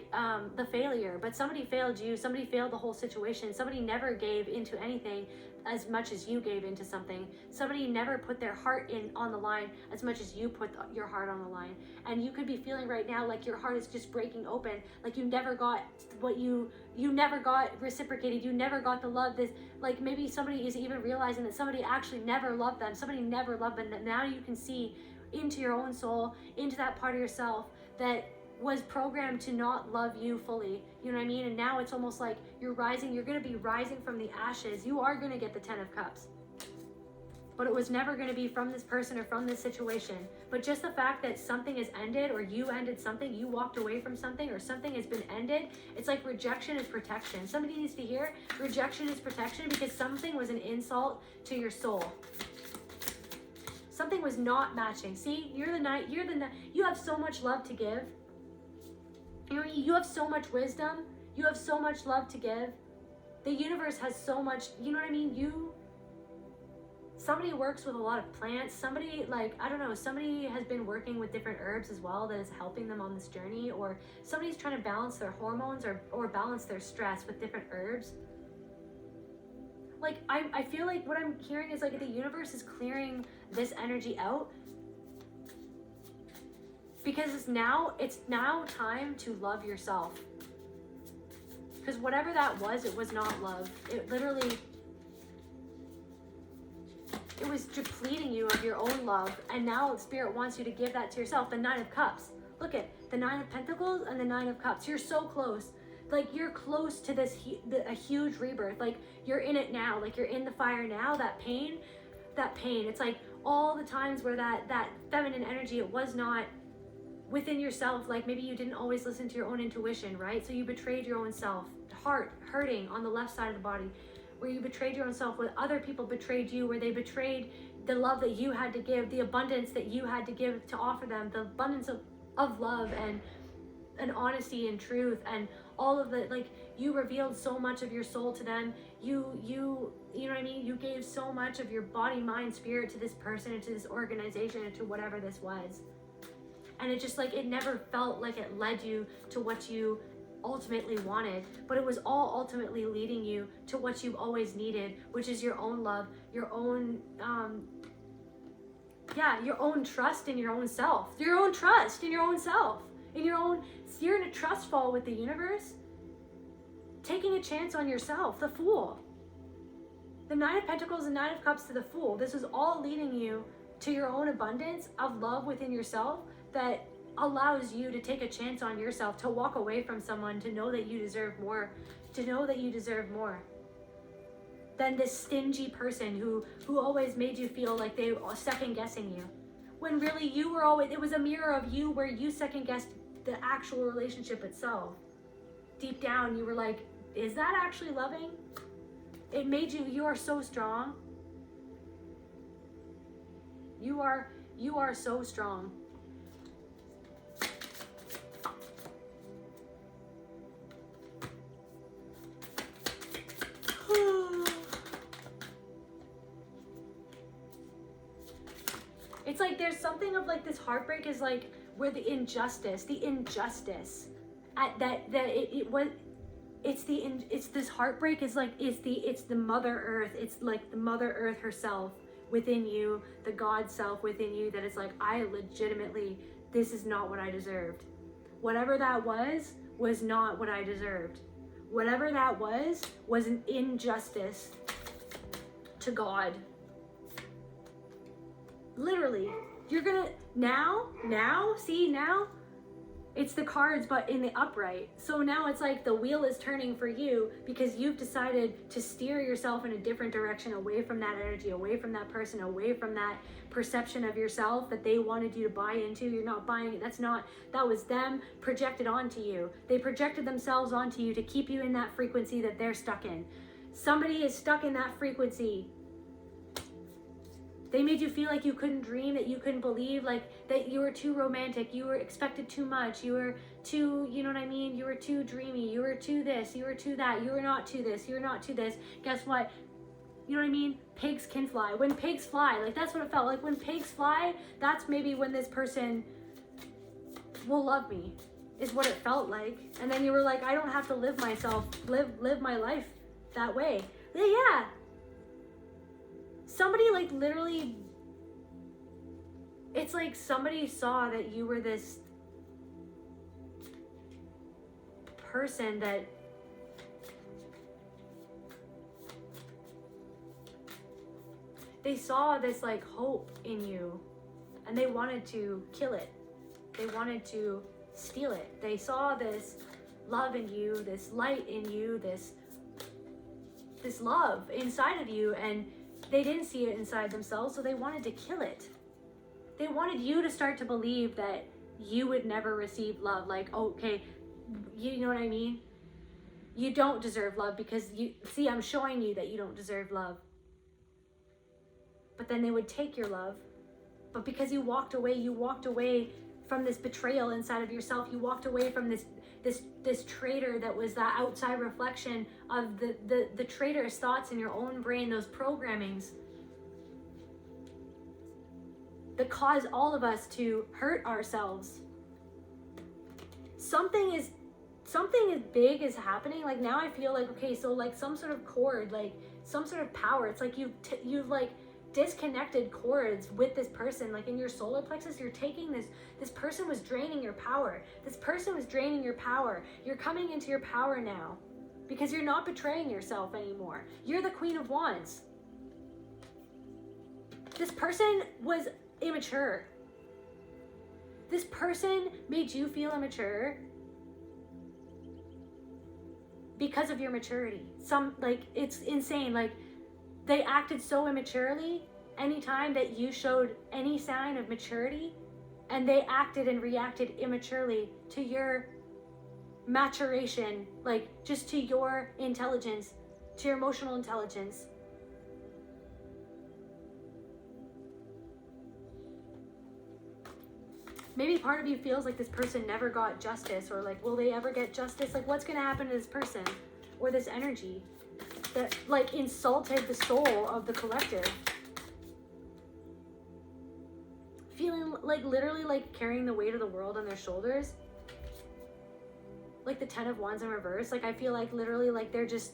[SPEAKER 1] the failure, but somebody failed you. Somebody failed the whole situation. Somebody never gave into anything as much as you gave into something. Somebody never put their heart on the line as much as you put your heart on the line. And you could be feeling right now like your heart is just breaking open, like you never got what you never got reciprocated, you never got the love. This, like, maybe somebody is even realizing that somebody actually never loved them. Somebody never loved them. That now you can see into your own soul, into that part of yourself that was programmed to not love you fully, you know what I mean? And now it's almost like you're rising, you're going to be rising from the ashes. You are going to get the 10 of Cups. but it was never going to be from this person or from this situation. But just the fact that something has ended, or you ended something, you walked away from something, or something has been ended, it's like rejection is protection. Somebody needs to hear rejection is protection, because something was an insult to your soul. Something was not matching. See, you have so much love to give. You have so much wisdom. You have so much love to give. The universe has so much, you know what I mean? Somebody works with a lot of plants. Somebody, like, I don't know, somebody has been working with different herbs as well that is helping them on this journey, or somebody's trying to balance their hormones or balance their stress with different herbs. Like, I feel like what I'm hearing is like the universe is clearing this energy out, because it's now time to love yourself. Because whatever that was, it was not love. It literally, it was depleting you of your own love, and now Spirit wants you to give that to yourself. The Nine of Cups. Look at the Nine of Pentacles and the Nine of Cups. You're so close. Like, you're close to this a huge rebirth. Like, you're in it now. Like, you're in the fire now. That pain. It's like all the times where that feminine energy, it was not within yourself. Like, maybe you didn't always listen to your own intuition, right? So you betrayed your own self. Heart hurting on the left side of the body, where you betrayed your own self, where other people betrayed you, where they betrayed the love that you had to give, the abundance that you had to give to offer them, the abundance of love and honesty and truth, and all of the, like, you revealed so much of your soul to them. You know what I mean? You gave so much of your body, mind, spirit to this person, and to this organization, and to whatever this was. And it just, like, it never felt like it led you to what you ultimately wanted, but it was all ultimately leading you to what you've always needed, which is your own love, your own your own trust in your own self, your own trust in your own self, you're in a trust fall with the universe, taking a chance on yourself. The Fool, the Nine of Pentacles and Nine of Cups to the Fool. This is all leading you to your own abundance of love within yourself, that allows you to take a chance on yourself, to walk away from someone, to know that you deserve more, than this stingy person who always made you feel like they were second guessing you, when really you were always, it was a mirror of you, where you second guessed the actual relationship itself. Deep down you were like, is that actually loving? It made you are so strong. You are so strong. It's like there's something of like this heartbreak is like where the injustice at it's this heartbreak is like it's the Mother Earth. It's like the Mother Earth herself within you, the God self within you, that it's like, I legitimately, this is not what I deserved. Whatever that was not what I deserved. Whatever that was an injustice to God. Literally, you're gonna now it's the cards, but in the upright. So now it's like the wheel is turning for you, because you've decided to steer yourself in a different direction, away from that energy, away from that person, away from that perception of yourself that they wanted you to buy into. You're not buying it. That was them projected onto you. They projected themselves onto you to keep you in that frequency that they're stuck in. Somebody is stuck in that frequency. They made you feel like you couldn't dream, that you couldn't believe, like that you were too romantic, you were expected too much, you were too, you know what I mean? You were too dreamy, you were too this, you were too that, you were not to this, you're not to this. Guess what? You know what I mean? Pigs can fly. When pigs fly, like that's what it felt like. When pigs fly, that's maybe when this person will love me, is what it felt like. And then you were like, I don't have to live my life that way. Yeah. Somebody like literally, it's like somebody saw that you were this person that they saw this like hope in you, and they wanted to kill it. They wanted to steal it. They saw this love in you, this light in you, this love inside of you, and they didn't see it inside themselves, so they wanted to kill it. They wanted you to start to believe that you would never receive love. Like, okay, you know what I mean? You don't deserve love because I'm showing you that you don't deserve love. But then they would take your love. But because you walked away from this betrayal inside of yourself. You walked away from this traitor that was that outside reflection of the traitorous thoughts in your own brain, those programmings that cause all of us to hurt ourselves. Something is big is happening. Like now I feel like, okay, so like some sort of cord, like some sort of power. It's like you've like disconnected cords with this person. Like in your solar plexus, you're taking this person was draining your power. This person was draining your power. You're coming into your power now because you're not betraying yourself anymore. You're the Queen of Wands. This person was immature. This person made you feel immature because of your maturity. It's insane. Like they acted so immaturely anytime that you showed any sign of maturity, and they acted and reacted immaturely to your maturation, like just to your intelligence, to your emotional intelligence. Maybe part of you feels like this person never got justice, or like, will they ever get justice? Like, what's going to happen to this person or this energy that like insulted the soul of the collective? Feeling like literally like carrying the weight of the world on their shoulders. Like the 10 of Wands in reverse. Like I feel like literally like they're just...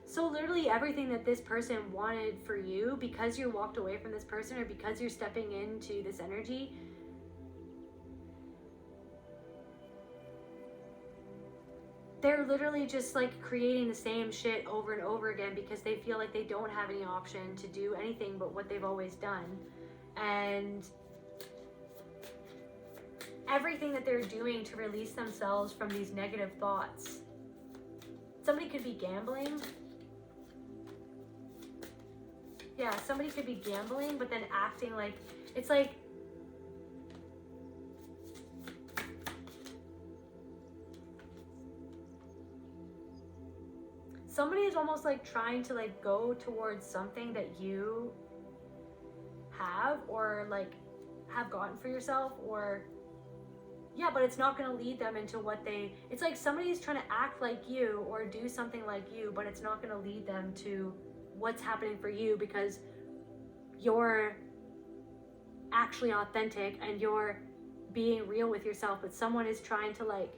[SPEAKER 1] So literally everything that this person wanted for you, because you walked away from this person or because you're stepping into this energy, they're literally just like creating the same shit over and over again because they feel like they don't have any option to do anything but what they've always done. And everything that they're doing to release themselves from these negative thoughts. Somebody could be gambling. Yeah, somebody could be gambling, but then acting like, it's like, somebody is almost like trying to like go towards something that you have or like have gotten for yourself, or yeah, but it's not going to lead them into what it's like somebody's trying to act like you or do something like you, but it's not going to lead them to what's happening for you because you're actually authentic and you're being real with yourself. But someone is trying to like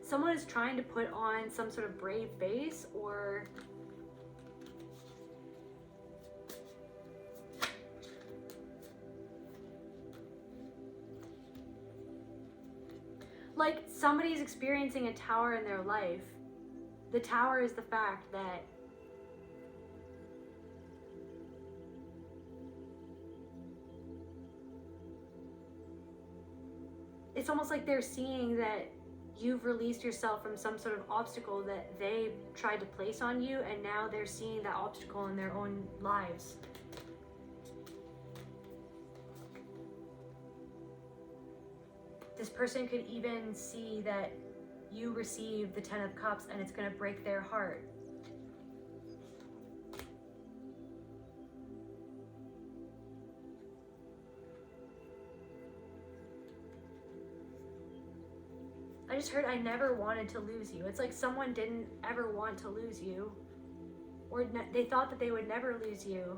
[SPEAKER 1] someone is trying to put on some sort of brave face, or like somebody's experiencing a tower in their life. The tower is the fact that it's almost like they're seeing that you've released yourself from some sort of obstacle that they tried to place on you, and now they're seeing that obstacle in their own lives. This person could even see that you receive the 10 of Cups and it's going to break their heart. I just heard I never wanted to lose you. It's like someone didn't ever want to lose you, or they thought that they would never lose you.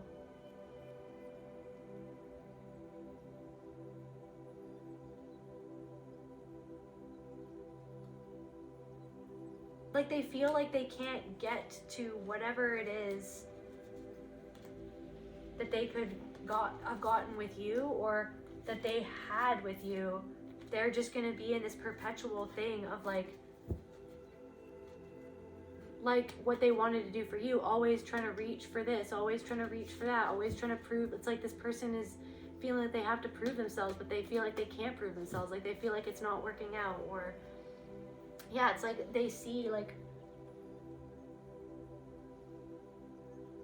[SPEAKER 1] like they feel like they can't get to whatever it is that they could have gotten with you, or that they had with you. They're just going to be in this perpetual thing of like what they wanted to do for you, always trying to reach for this, always trying to reach for that, always trying to prove. It's like this person is feeling that they have to prove themselves, but they feel like they can't prove themselves, like they feel like it's not working out. Or yeah, it's like they see like,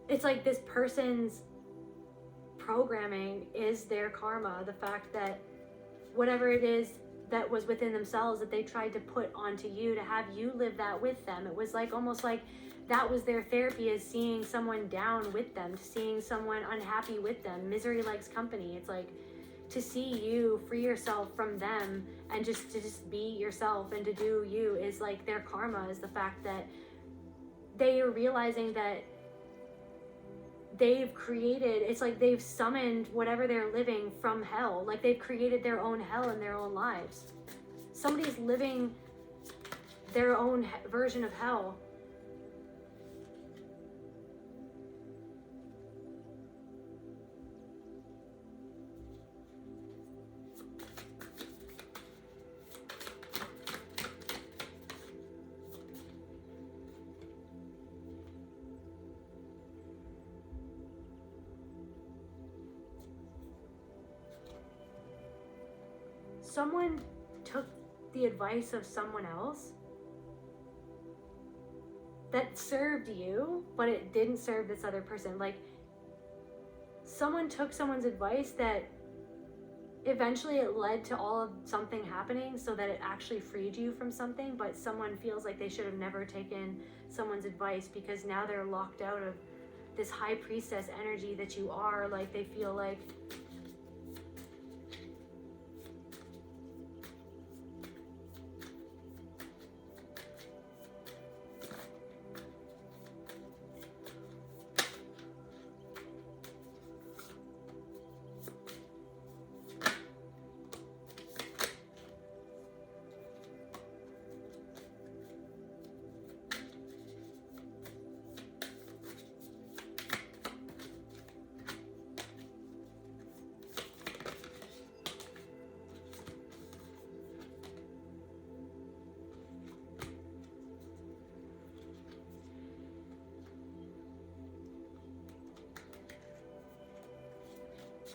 [SPEAKER 1] it's like this person's programming is their karma, the fact that whatever it is that was within themselves that they tried to put onto you to have you live that with them. It was like almost like that was their therapy, is seeing someone down with them, seeing someone unhappy with them. Misery likes company. It's like to see you free yourself from them and just to just be yourself and to do you is like their karma, is the fact that they are realizing that they've created, it's like they've summoned whatever they're living from hell. Like they've created their own hell in their own lives. Somebody's living their own version of hell. Someone took the advice of someone else that served you, but it didn't serve this other person. Like someone took someone's advice that eventually it led to all of something happening so that it actually freed you from something, but someone feels like they should have never taken someone's advice because now they're locked out of this high priestess energy that you are. Like they feel like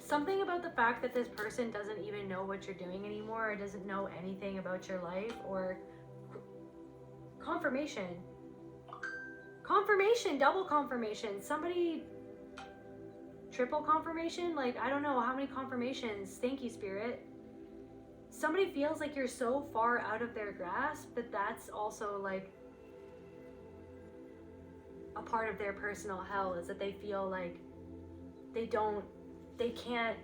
[SPEAKER 1] something about the fact that this person doesn't even know what you're doing anymore, or doesn't know anything about your life, or confirmation, double confirmation, somebody triple confirmation. Like I don't know how many confirmations. Thank you, Spirit. Somebody feels like you're so far out of their grasp that that's also like a part of their personal hell, is that they feel like they can't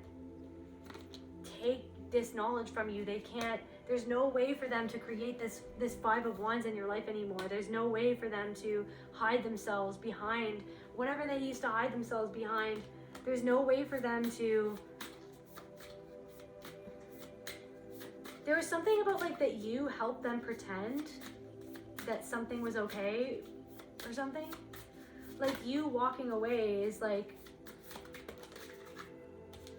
[SPEAKER 1] take this knowledge from you. They can't, there's no way for them to create this Five of Wands in your life anymore. There's no way for them to hide themselves behind whatever they used to hide themselves behind. There's no way for them to, there was something about like that you helped them pretend that something was okay or something. Like you walking away is like,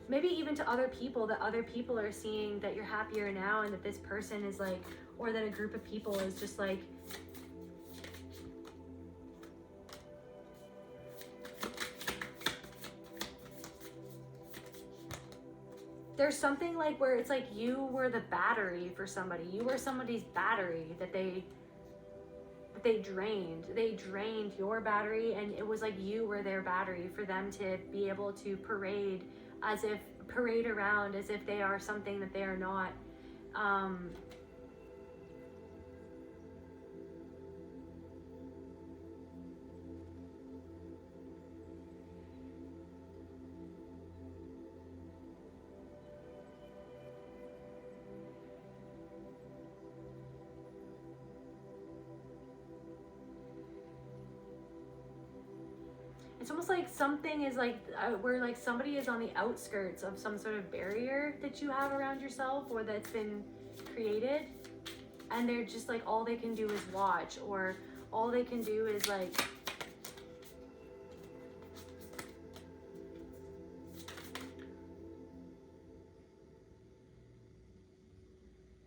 [SPEAKER 1] maybe even to other people, that other people are seeing that you're happier now, and that this person is like, or that a group of people is just like, there's something like where it's like you were the battery for somebody. You were somebody's battery that they drained your battery, and it was like you were their battery for them to be able to parade around as if they are something that they are not. It's almost like something is like where like somebody is on the outskirts of some sort of barrier that you have around yourself, or that's been created, and they're just like, all they can do is watch, or all they can do is like,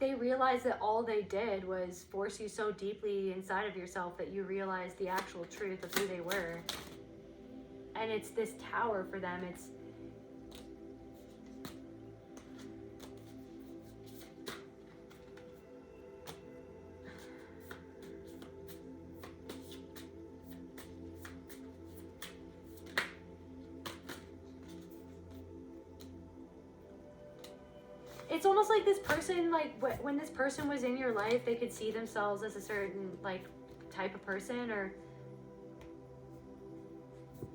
[SPEAKER 1] they realize that all they did was force you so deeply inside of yourself that you realize the actual truth of who they were. And it's this tower for them. It's almost like this person, like when this person was in your life, they could see themselves as a certain like type of person,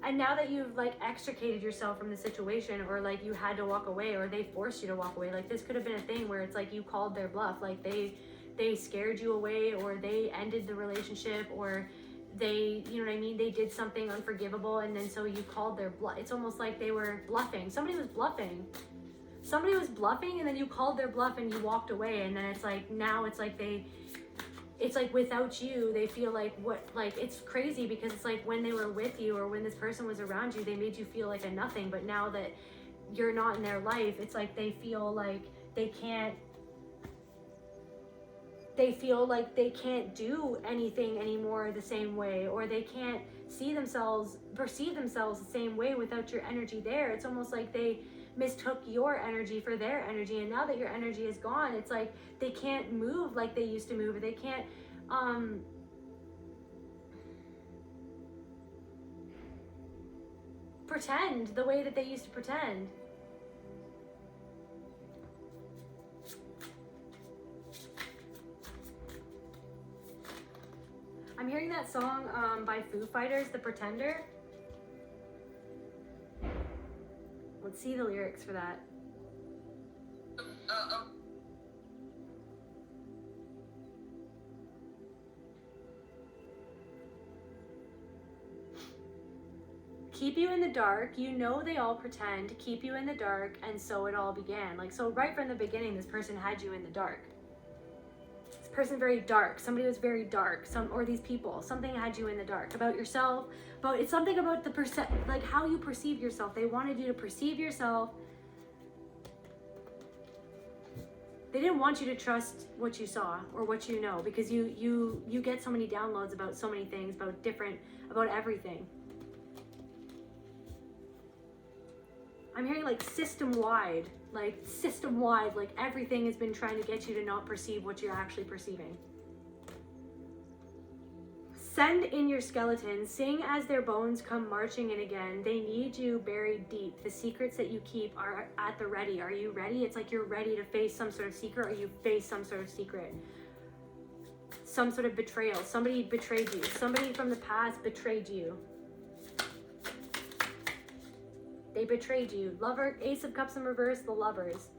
[SPEAKER 1] and now that you've like extricated yourself from the situation, or like you had to walk away, or they forced you to walk away, like this could have been a thing where it's like you called their bluff, like they scared you away, or they ended the relationship, or they, you know what I mean, they did something unforgivable, and then so you called their bluff. It's almost like they were bluffing. Somebody was bluffing, and then you called their bluff and you walked away. And then it's like, now it's like it's like without you, they feel like it's crazy, because it's like when they were with you, or when this person was around you, they made you feel like a nothing. But now that you're not in their life, it's like they feel like they can't do anything anymore the same way, or they can't perceive themselves the same way without your energy there. It's almost like they mistook your energy for their energy, and now that your energy is gone, it's like they can't move like they used to move, or they can't pretend the way that they used to pretend. I'm hearing that song by Foo Fighters, The Pretender. Let's see the lyrics for that. Keep you in the dark, you know they all pretend to keep you in the dark, and so it all began. Like, so right from the beginning, this person had you in the dark. This person very dark, somebody was very dark, or these people, something had you in the dark about yourself, but it's something about like how you perceive yourself. They wanted you to perceive yourself. They didn't want you to trust what you saw or what you know, because you get so many downloads about so many things, about everything. I'm hearing like system-wide, like everything has been trying to get you to not perceive what you're actually perceiving. Send in your skeletons, sing as their bones come marching in again. They need you buried deep. The secrets that you keep are at the ready. Are you ready? It's like you're ready to face some sort of secret, or you face some sort of secret. Some sort of betrayal. Somebody betrayed you. Somebody from the past betrayed you. They betrayed you. Lover, Ace of Cups in reverse, the lovers.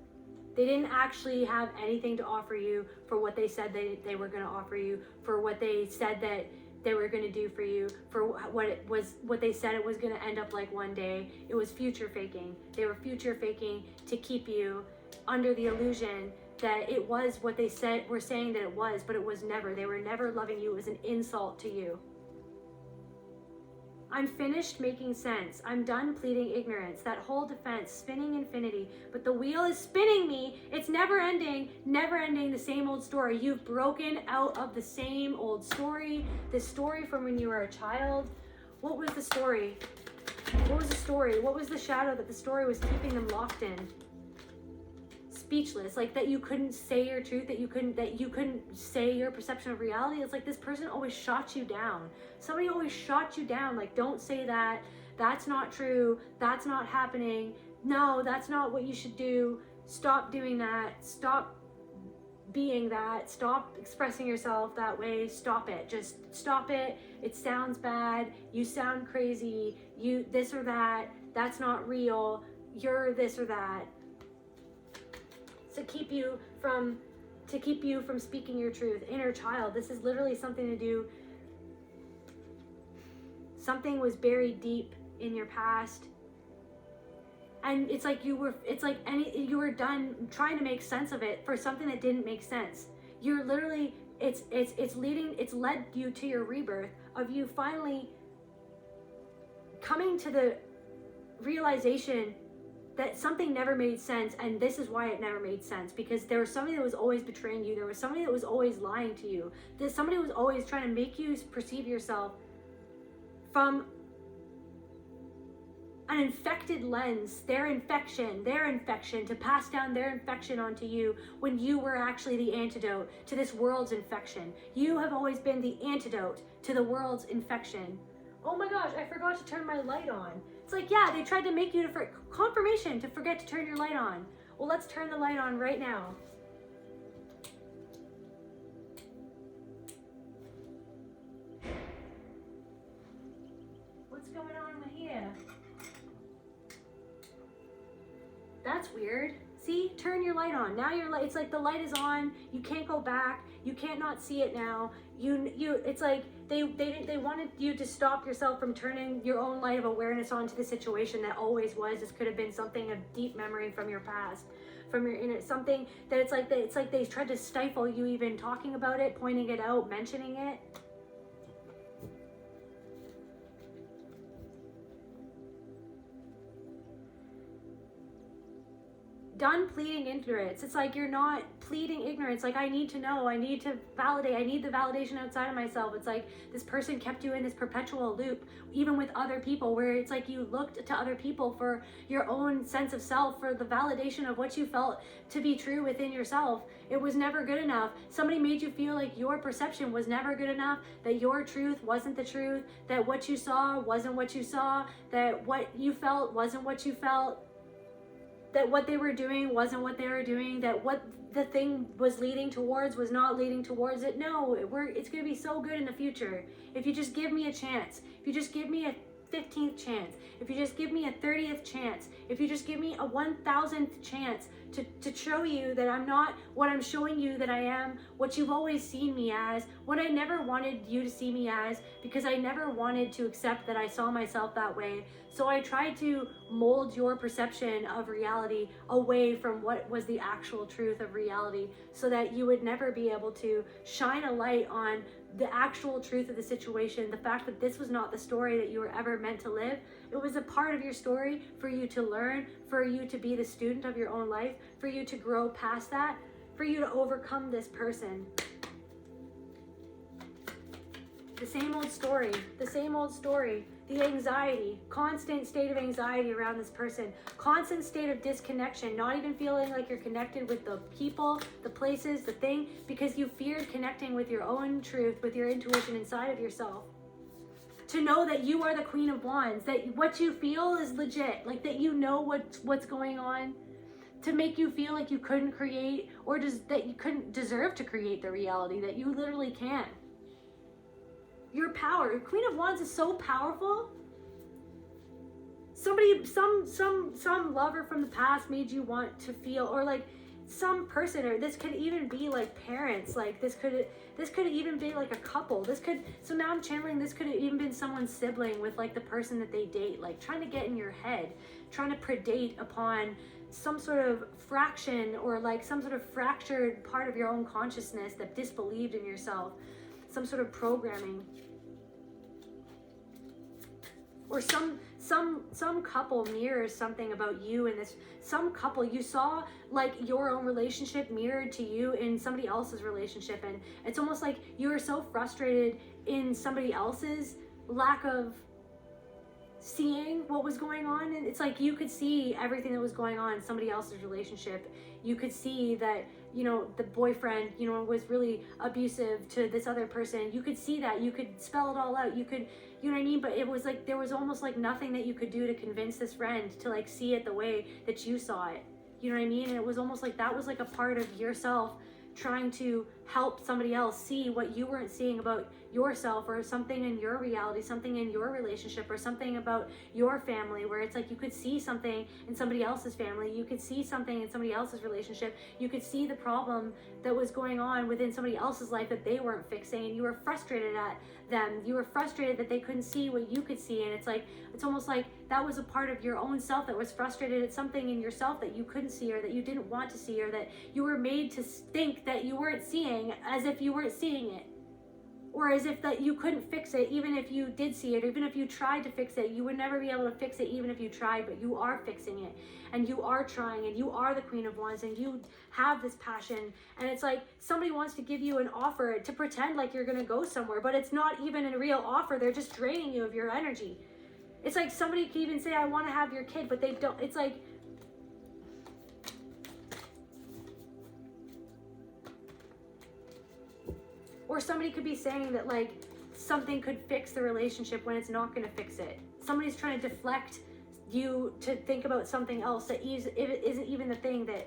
[SPEAKER 1] They didn't actually have anything to offer you for what they said they were going to offer you, for what they said that they were going to do for you, for what they said it was going to end up like one day. It was future faking. They were future faking to keep you under the illusion that it was what they were saying that it was, but it was never. They were never loving you. It was an insult to you. I'm finished making sense. I'm done pleading ignorance. That whole defense, spinning infinity. But the wheel is spinning me. It's never ending, the same old story. You've broken out of the same old story. This story from when you were a child. What was the story? What was the story? What was the shadow that the story was keeping them locked in? Speechless, like that you couldn't say your truth, that you couldn't say your perception of reality. It's like this person always shot you down. Somebody always shot you down, like, don't say that, that's not true, that's not happening, no, that's not what you should do, stop doing that, stop being that, stop expressing yourself that way, stop it, just stop it, it sounds bad, you sound crazy, you this or that, that's not real, you're this or that. To keep you from speaking your truth. Inner child, this is literally something to do. Something was buried deep in your past, and it's like you were done trying to make sense of it for something that didn't make sense. You're literally, it's led you to your rebirth of you finally coming to the realization that something never made sense, and this is why it never made sense, because there was somebody that was always betraying you, there was somebody that was always lying to you, there's somebody who was always trying to make you perceive yourself from an infected lens, their infection, to pass down their infection onto you, when you were actually the antidote to this world's infection. You have always been the antidote to the world's infection. Oh my gosh, I forgot to turn my light on. It's like, yeah, they tried to make you confirmation to forget to turn your light on. Well, let's turn the light on right now. What's going on with here? That's weird. See, turn your light on. Now your light, it's like the light is on. You can't go back. You can't not see it now. It's like they wanted you to stop yourself from turning your own light of awareness onto the situation that always was. This could have been something of deep memory from your past, from your inner, something that it's like they tried to stifle you even talking about it, pointing it out, mentioning it. Done pleading ignorance. It's like you're not pleading ignorance. Like, I need to know, I need to validate, I need the validation outside of myself. It's like this person kept you in this perpetual loop, even with other people, where it's like you looked to other people for your own sense of self, for the validation of what you felt to be true within yourself. It was never good enough. Somebody made you feel like your perception was never good enough, that your truth wasn't the truth, that what you saw wasn't what you saw, that what you felt wasn't what you felt, that what they were doing wasn't what they were doing, that what the thing was leading towards was not leading towards it. No, it's going to be so good in the future. If you just give me a chance, if you just give me a 15th chance, if you just give me a 30th chance, if you just give me a 1000th chance to show you that I'm not what I'm showing you that I am, what you've always seen me as, what I never wanted you to see me as, because I never wanted to accept that I saw myself that way. So I tried to mold your perception of reality away from what was the actual truth of reality, so that you would never be able to shine a light on the actual truth of the situation, the fact that this was not the story that you were ever meant to live. It was a part of your story for you to learn, for you to be the student of your own life, for you to grow past that, for you to overcome this person. The same old story, the same old story. The anxiety, constant state of anxiety around this person, constant state of disconnection, not even feeling like you're connected with the people, the places, the thing, because you feared connecting with your own truth, with your intuition inside of yourself. To know that you are the Queen of Wands, that what you feel is legit, like that you know what's going on, to make you feel like you couldn't create, or just that you couldn't deserve to create the reality that you literally can. Your power, your Queen of Wands is so powerful. Somebody, some lover from the past made you want to feel, or like some person, or this could even be like parents, like this could even be like a couple. So now I'm channeling, this could have even been someone's sibling with like the person that they date, like trying to get in your head, trying to predate upon some sort of fraction, or like some sort of fractured part of your own consciousness that disbelieved in yourself, some sort of programming. Or some couple mirrors something about you in this. Some couple, you saw like your own relationship mirrored to you in somebody else's relationship, and it's almost like you were so frustrated in somebody else's lack of seeing what was going on, and it's like you could see everything that was going on in somebody else's relationship. You could see that, you know, the boyfriend, you know, was really abusive to this other person. You could see that, you could spell it all out, you could, you know what I mean? But it was like there was almost like nothing that you could do to convince this friend to like see it the way that you saw it. You know what I mean? And it was almost like that was like a part of yourself trying to help somebody else see what you weren't seeing about yourself, or something in your reality, something in your relationship, or something about your family, where it's like you could see something in somebody else's family, you could see something in somebody else's relationship, you could see the problem that was going on within somebody else's life that they weren't fixing, and you were frustrated at them, you were frustrated that they couldn't see what you could see. And it's like, it's almost like that was a part of your own self that was frustrated at something in yourself that you couldn't see, or that you didn't want to see, or that you were made to think that you weren't seeing. saying as if you weren't seeing it, or as if that you couldn't fix it even if you did see it, or even if you tried to fix it. You would never be able to fix it even if you tried, but you are fixing it, and you are trying, and you are the Queen of Wands, and you have this passion. And it's like somebody wants to give you an offer to pretend like you're gonna go somewhere, but it's not even a real offer. They're just draining you of your energy. It's like somebody can even say, I want to have your kid, but they don't. It's like, or somebody could be saying that like something could fix the relationship when it's not going to fix it. Somebody's trying to deflect you to think about something else that isn't even the thing that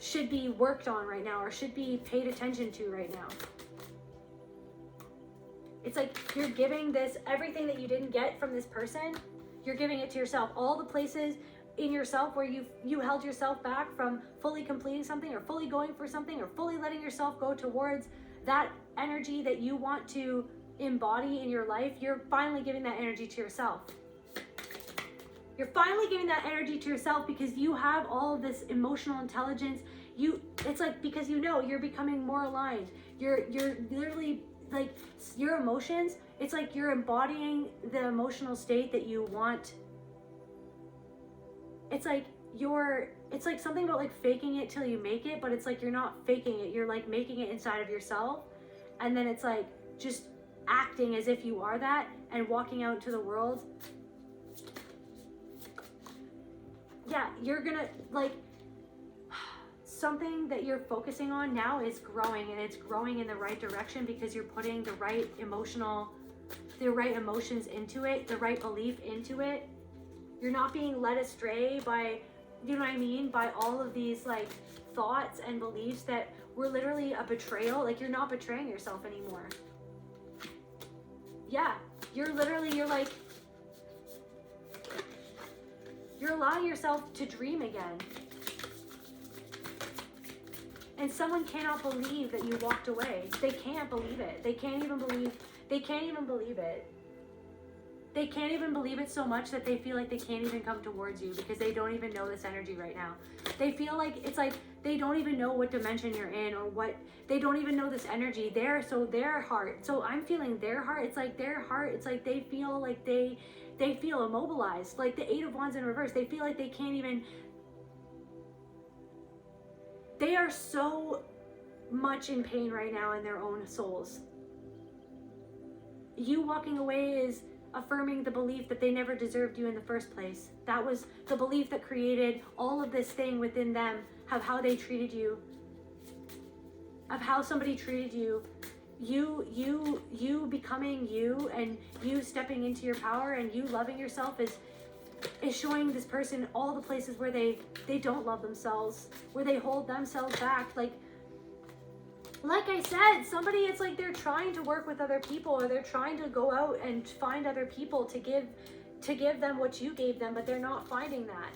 [SPEAKER 1] should be worked on right now, or should be paid attention to right now. It's like you're giving this, everything that you didn't get from this person, you're giving it to yourself. All the places in yourself where you held yourself back from fully completing something, or fully going for something, or fully letting yourself go towards that energy that you want to embody in your life, you're finally giving that energy to yourself. You're finally giving that energy to yourself because you have all of this emotional intelligence. It's like, because you know you're becoming more aligned. You're literally like your emotions, it's like you're embodying the emotional state that you want. It's like something about like faking it till you make it, but it's like you're not faking it, you're like making it inside of yourself. And then it's like just acting as if you are that and walking out into the world. Yeah, you're gonna like, something that you're focusing on now is growing, and it's growing in the right direction because you're putting the right emotions into it, the right belief into it. You're not being led astray by, you know what I mean, by all of these like thoughts and beliefs that were literally a betrayal. Like, you're not betraying yourself anymore. Yeah, you're allowing yourself to dream again. And someone cannot believe that you walked away. They can't believe it. They can't even believe it. They can't even believe it so much that they feel like they can't even come towards you because they don't even know this energy right now. They feel like, it's like they don't even know what dimension you're in, or what, they don't even know this energy. Their heart. So I'm feeling their heart. It's like their heart. It's like they feel like they feel immobilized. Like the Eight of Wands in reverse. They feel like they can't even, they are so much in pain right now in their own souls. You walking away is affirming the belief that they never deserved you in the first place. That was the belief that created all of this thing within them, of how they treated you, of how somebody treated you. You becoming you, and you stepping into your power, and you loving yourself is showing this person all the places where they don't love themselves, where they hold themselves back. Like I said, somebody, it's like they're trying to work with other people, or they're trying to go out and find other people to give them what you gave them, but they're not finding that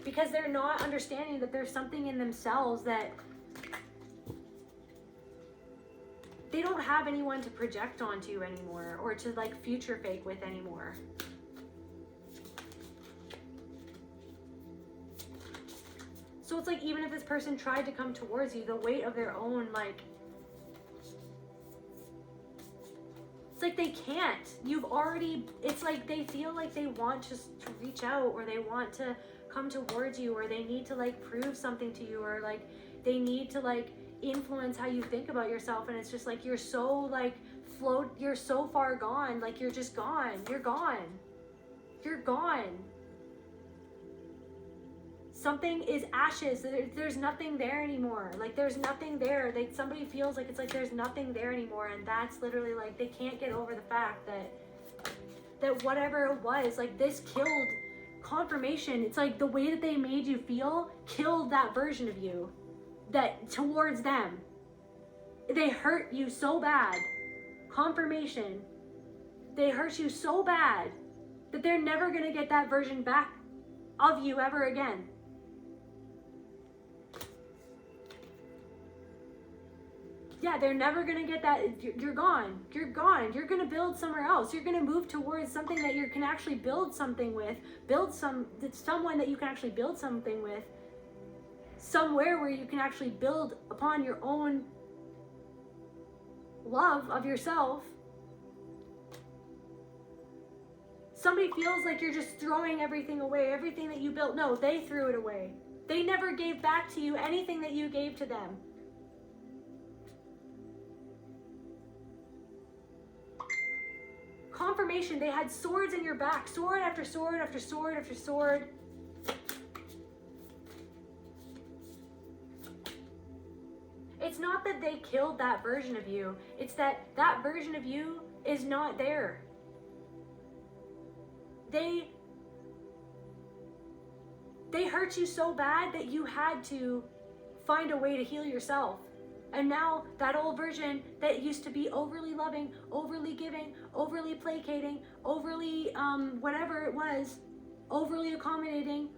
[SPEAKER 1] because they're not understanding that there's something in themselves that they don't have anyone to project onto anymore, or to like future fake with anymore. So it's like, even if this person tried to come towards you, the weight of their own, like, it's like they can't. You've already, it's like they feel like they want just to reach out, or they want to come towards you, or they need to like prove something to you, or like they need to like influence how you think about yourself. And it's just like, you're so like you're so far gone, like you're just gone. You're gone. Something is ashes. There's nothing there anymore. Like there's nothing there. Like somebody feels like it's like there's nothing there anymore, and that's literally like they can't get over the fact that whatever it was, like this killed confirmation. It's like the way that they made you feel killed that version of you, that towards them. They hurt you so bad. Confirmation. They hurt you so bad that they're never gonna get that version back of you ever again. Yeah, they're never gonna get that. You're gone. You're gone. You're gonna build somewhere else. You're gonna move towards something that you can actually build something with. Someone that you can actually build something with. Somewhere where you can actually build upon your own love of yourself, somebody feels like you're just throwing everything away, everything that you built. No, they threw it away. They never gave back to you anything that you gave to them. Confirmation, they had swords in your back, sword after sword after sword after sword. It's not that they killed that version of you. It's that that version of you is not there. They hurt you so bad that you had to find a way to heal yourself. And now that old version that used to be overly loving, overly giving, overly placating, overly whatever it was, overly accommodating,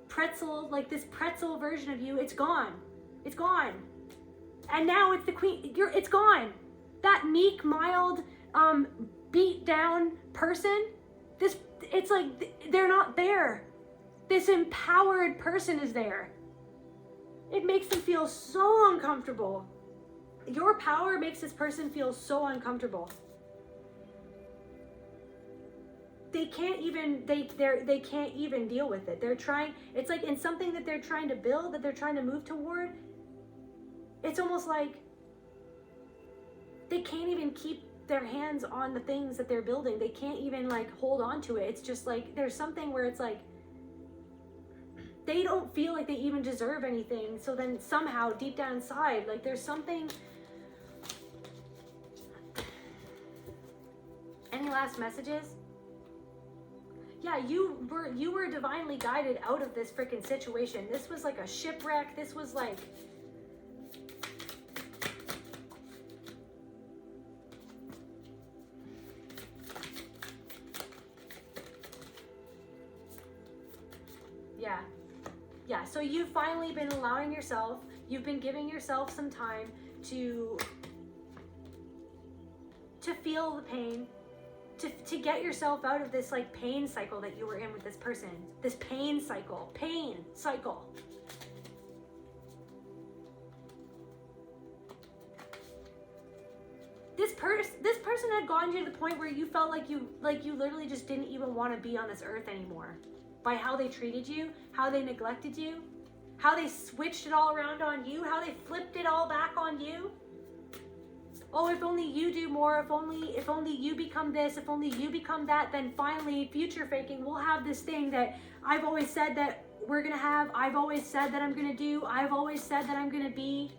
[SPEAKER 1] pretzel, like this pretzel version of you, it's gone. It's gone. And now it's the queen, it's gone. That meek, mild, beat down person, it's like they're not there. This empowered person is there. It makes them feel so uncomfortable. Your power makes this person feel so uncomfortable. They can't even deal with it. They're trying, it's like in something that they're trying to build, that they're trying to move toward, it's almost like they can't even keep their hands on the things that they're building. They can't even like hold on to it. It's just like there's something where it's like they don't feel like they even deserve anything. So then somehow deep down inside, like there's something. Any last messages? Yeah, you were divinely guided out of this freaking situation. This was like a shipwreck. This was like, yeah, so you've finally been allowing yourself, you've been giving yourself some time to feel the pain, to get yourself out of this like pain cycle that you were in with this person. This pain cycle. This person had gotten you to the point where you felt like you literally just didn't even want to be on this earth anymore. By how they treated you, how they neglected you, how they switched it all around on you, how they flipped it all back on you. Oh, if only you do more, if only you become this, if only you become that, then finally, future faking, we'll have this thing that I've always said that we're gonna have, I've always said that I'm gonna do, I've always said that I'm gonna be.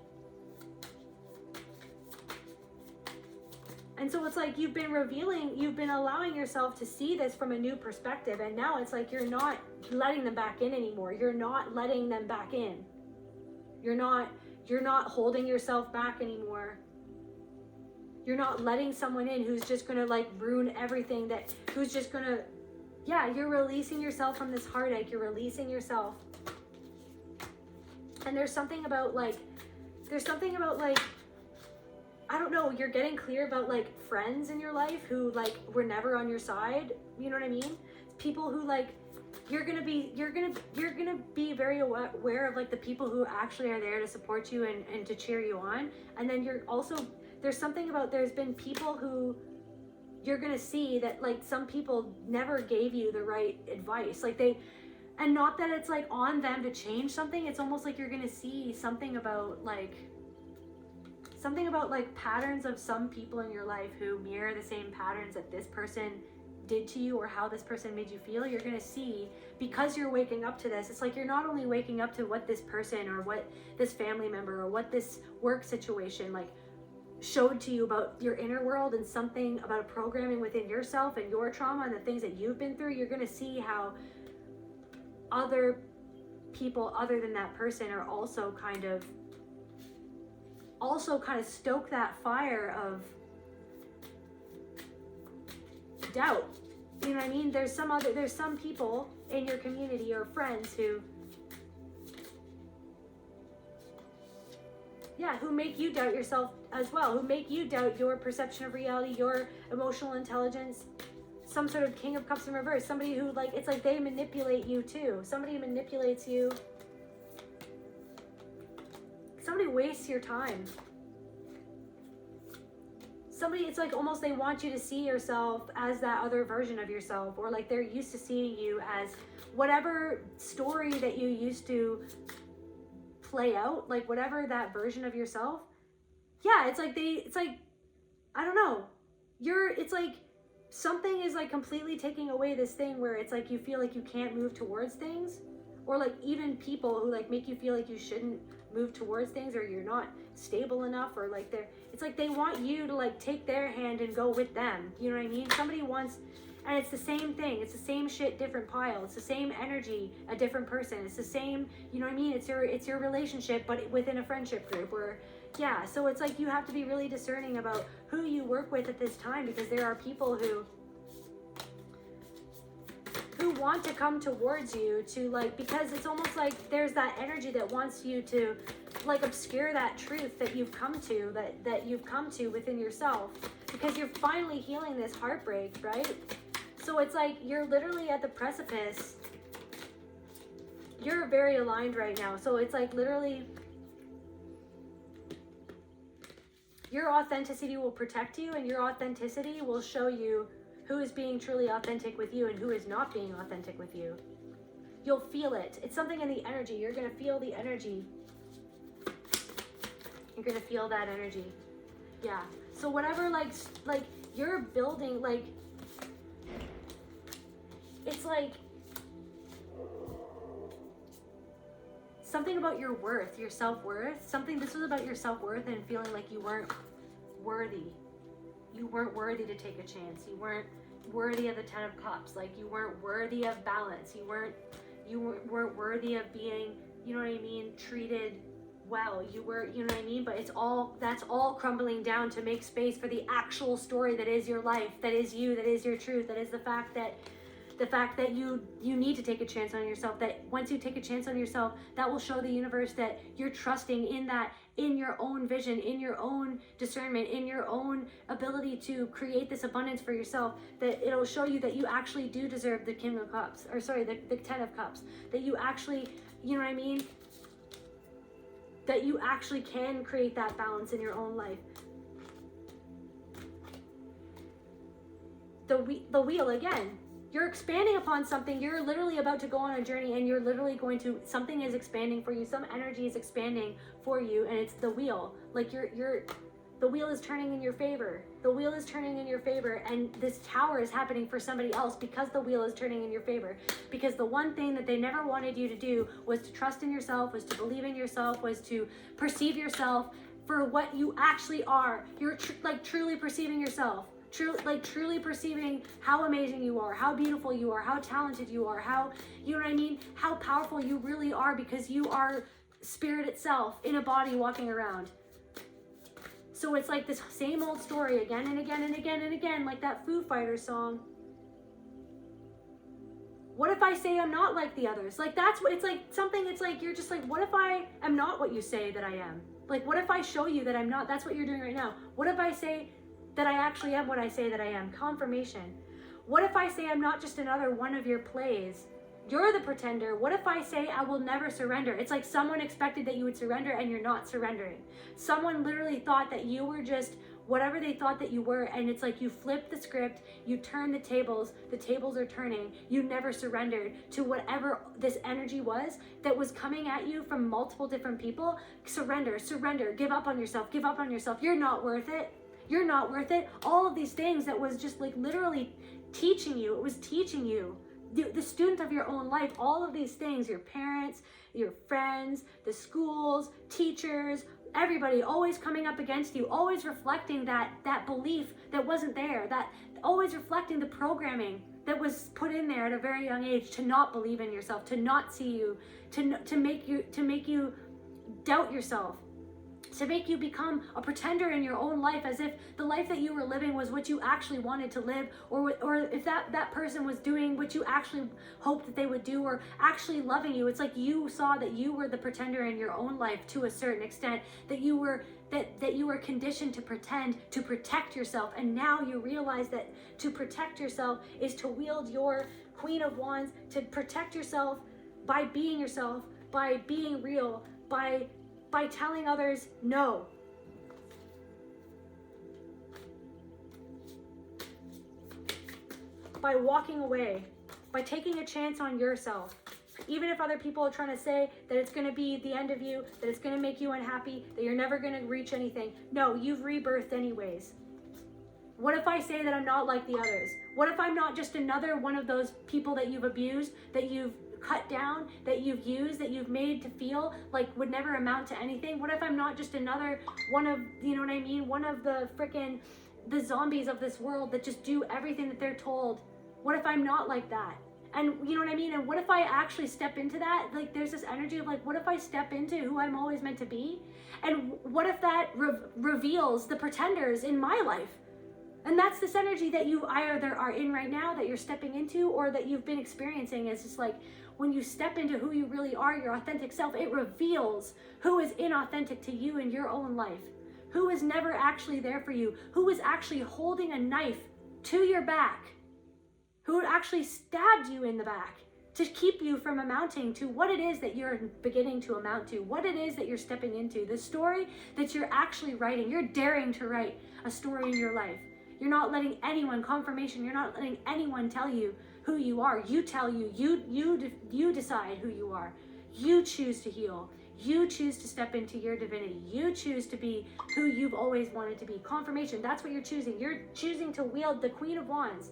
[SPEAKER 1] And so it's like you've been allowing yourself to see this from a new perspective, and now it's like you're not letting them back in anymore. You're not letting them back in. You're not holding yourself back anymore. You're not letting someone in who's just gonna like ruin everything, who's just gonna, you're releasing yourself from this heartache. You're releasing yourself. And there's something about like, I don't know, you're getting clear about like friends in your life who like were never on your side. You know what I mean? People who like, you're gonna be very aware of like the people who actually are there to support you and to cheer you on. And then there's been people who you're gonna see that like some people never gave you the right advice. Like and not that it's like on them to change something. It's almost like you're gonna see something about like patterns of some people in your life who mirror the same patterns that this person did to you or how this person made you feel. You're going to see, because you're waking up to this, it's like you're not only waking up to what this person or what this family member or what this work situation like showed to you about your inner world and something about a programming within yourself and your trauma and the things that you've been through. You're going to see how other people other than that person are also kind of stoke that fire of doubt. You know what I mean? There's some people in your community or friends who make you doubt yourself as well, who make you doubt your perception of reality, your emotional intelligence. Some sort of King of Cups in reverse, somebody who like, it's like they manipulate you too. Somebody manipulates you. Somebody wastes your time. somebody, it's like almost they want you to see yourself as that other version of yourself, or like they're used to seeing you as whatever story that you used to play out, like whatever that version of yourself. Yeah, it's like I don't know, it's like something is like completely taking away this thing where it's like you feel like you can't move towards things, or like even people who like make you feel like you shouldn't move towards things, or you're not stable enough, or like it's like they want you to like take their hand and go with them, you know what I mean? Somebody wants, and it's the same thing, it's the same shit, different pile, it's the same energy, a different person, it's the same, you know what I mean? It's your relationship, but within a friendship group, or yeah. So it's like you have to be really discerning about who you work with at this time, because there are people who want to come towards you to like, because it's almost like there's that energy that wants you to like obscure that truth that you've come to, that you've come to within yourself, because you're finally healing this heartbreak, right? So it's like you're literally at the precipice. You're very aligned right now. So it's like literally your authenticity will protect you, and your authenticity will show you who is being truly authentic with you and who is not being authentic with you. You'll feel it. It's something in the energy. You're going to feel the energy. You're going to feel that energy. Yeah. So whatever, like you're building, like, it's like something about your worth, your self-worth. This was about your self-worth and feeling like you weren't worthy. You weren't worthy to take a chance. You weren't worthy of the 10 of Cups. Like you weren't worthy of balance. You weren't worthy of being, you know what I mean, treated well. You were, you know what I mean? But that's all crumbling down to make space for the actual story that is your life, that is you, that is your truth, that is the fact that you need to take a chance on yourself, that once you take a chance on yourself, that will show the universe that you're trusting in your own vision, in your own discernment, in your own ability to create this abundance for yourself, that it'll show you that you actually do deserve the King of Cups, or sorry, the 10 of Cups, that you actually, you know what I mean, that you actually can create that balance in your own life. The wheel again. You're expanding upon something. You're literally about to go on a journey, and you're literally something is expanding for you. Some energy is expanding for you, and it's the wheel. Like the wheel is turning in your favor. The wheel is turning in your favor, and this tower is happening for somebody else because the wheel is turning in your favor. Because the one thing that they never wanted you to do was to trust in yourself, was to believe in yourself, was to perceive yourself for what you actually are. You're truly perceiving yourself. Truly perceiving how amazing you are, how beautiful you are, how talented you are, how, you know what I mean, how powerful you really are, because you are spirit itself in a body walking around. So it's like this same old story again and again and again and again, like that Foo Fighters song. What if I say I'm not like the others? Like that's what it's like, something, it's like you're just like, what if I am not what you say that I am? Like what if I show you that I'm not? That's what you're doing right now. What if I say that I actually am what I say that I am? Confirmation. What if I say I'm not just another one of your plays? You're the pretender. What if I say I will never surrender? It's like someone expected that you would surrender and you're not surrendering. Someone literally thought that you were just whatever they thought that you were, and it's like you flipped the script, you turned the tables are turning, you never surrendered to whatever this energy was that was coming at you from multiple different people. Surrender, give up on yourself, you're not worth it. You're not worth it. All of these things that was just like literally teaching you. It was teaching you. The student of your own life, all of these things, your parents, your friends, the schools, teachers, everybody always coming up against you, always reflecting that belief that wasn't there, that always reflecting the programming that was put in there at a very young age to not believe in yourself, to not see you, to make you doubt yourself, to make you become a pretender in your own life, as if the life that you were living was what you actually wanted to live, or if that person was doing what you actually hoped that they would do, or actually loving you. It's like you saw that you were the pretender in your own life to a certain extent, that you were conditioned to pretend to protect yourself, and now you realize that to protect yourself is to wield your Queen of Wands, to protect yourself by being yourself, by being real, by telling others no. by walking away, by taking a chance on yourself. Even if other people are trying to say that it's going to be the end of you, that it's going to make you unhappy, that you're never going to reach anything. No, you've rebirthed anyways. What if I say that I'm not like the others? What if I'm not just another one of those people that you've abused, that you've cut down, that you've used, that you've made to feel like would never amount to anything? What if I'm not just another one of, you know what I mean? One of the zombies of this world that just do everything that they're told. What if I'm not like that? And you know what I mean? And what if I actually step into that? Like there's this energy of like, what if I step into who I'm always meant to be? And what if that reveals the pretenders in my life? And that's this energy that you either are in right now, that you're stepping into, or that you've been experiencing. It's just like when you step into who you really are, your authentic self, it reveals who is inauthentic to you in your own life, who is never actually there for you, who is actually holding a knife to your back, who actually stabbed you in the back to keep you from amounting to what it is that you're beginning to amount to, what it is that you're stepping into, the story that you're actually writing. You're daring to write a story in your life. You're not letting anyone, confirmation, you're not letting anyone tell you who you are. You tell you, you decide who you are. You choose to heal. You choose to step into your divinity. You choose to be who you've always wanted to be. Confirmation, that's what you're choosing. You're choosing to wield the Queen of Wands.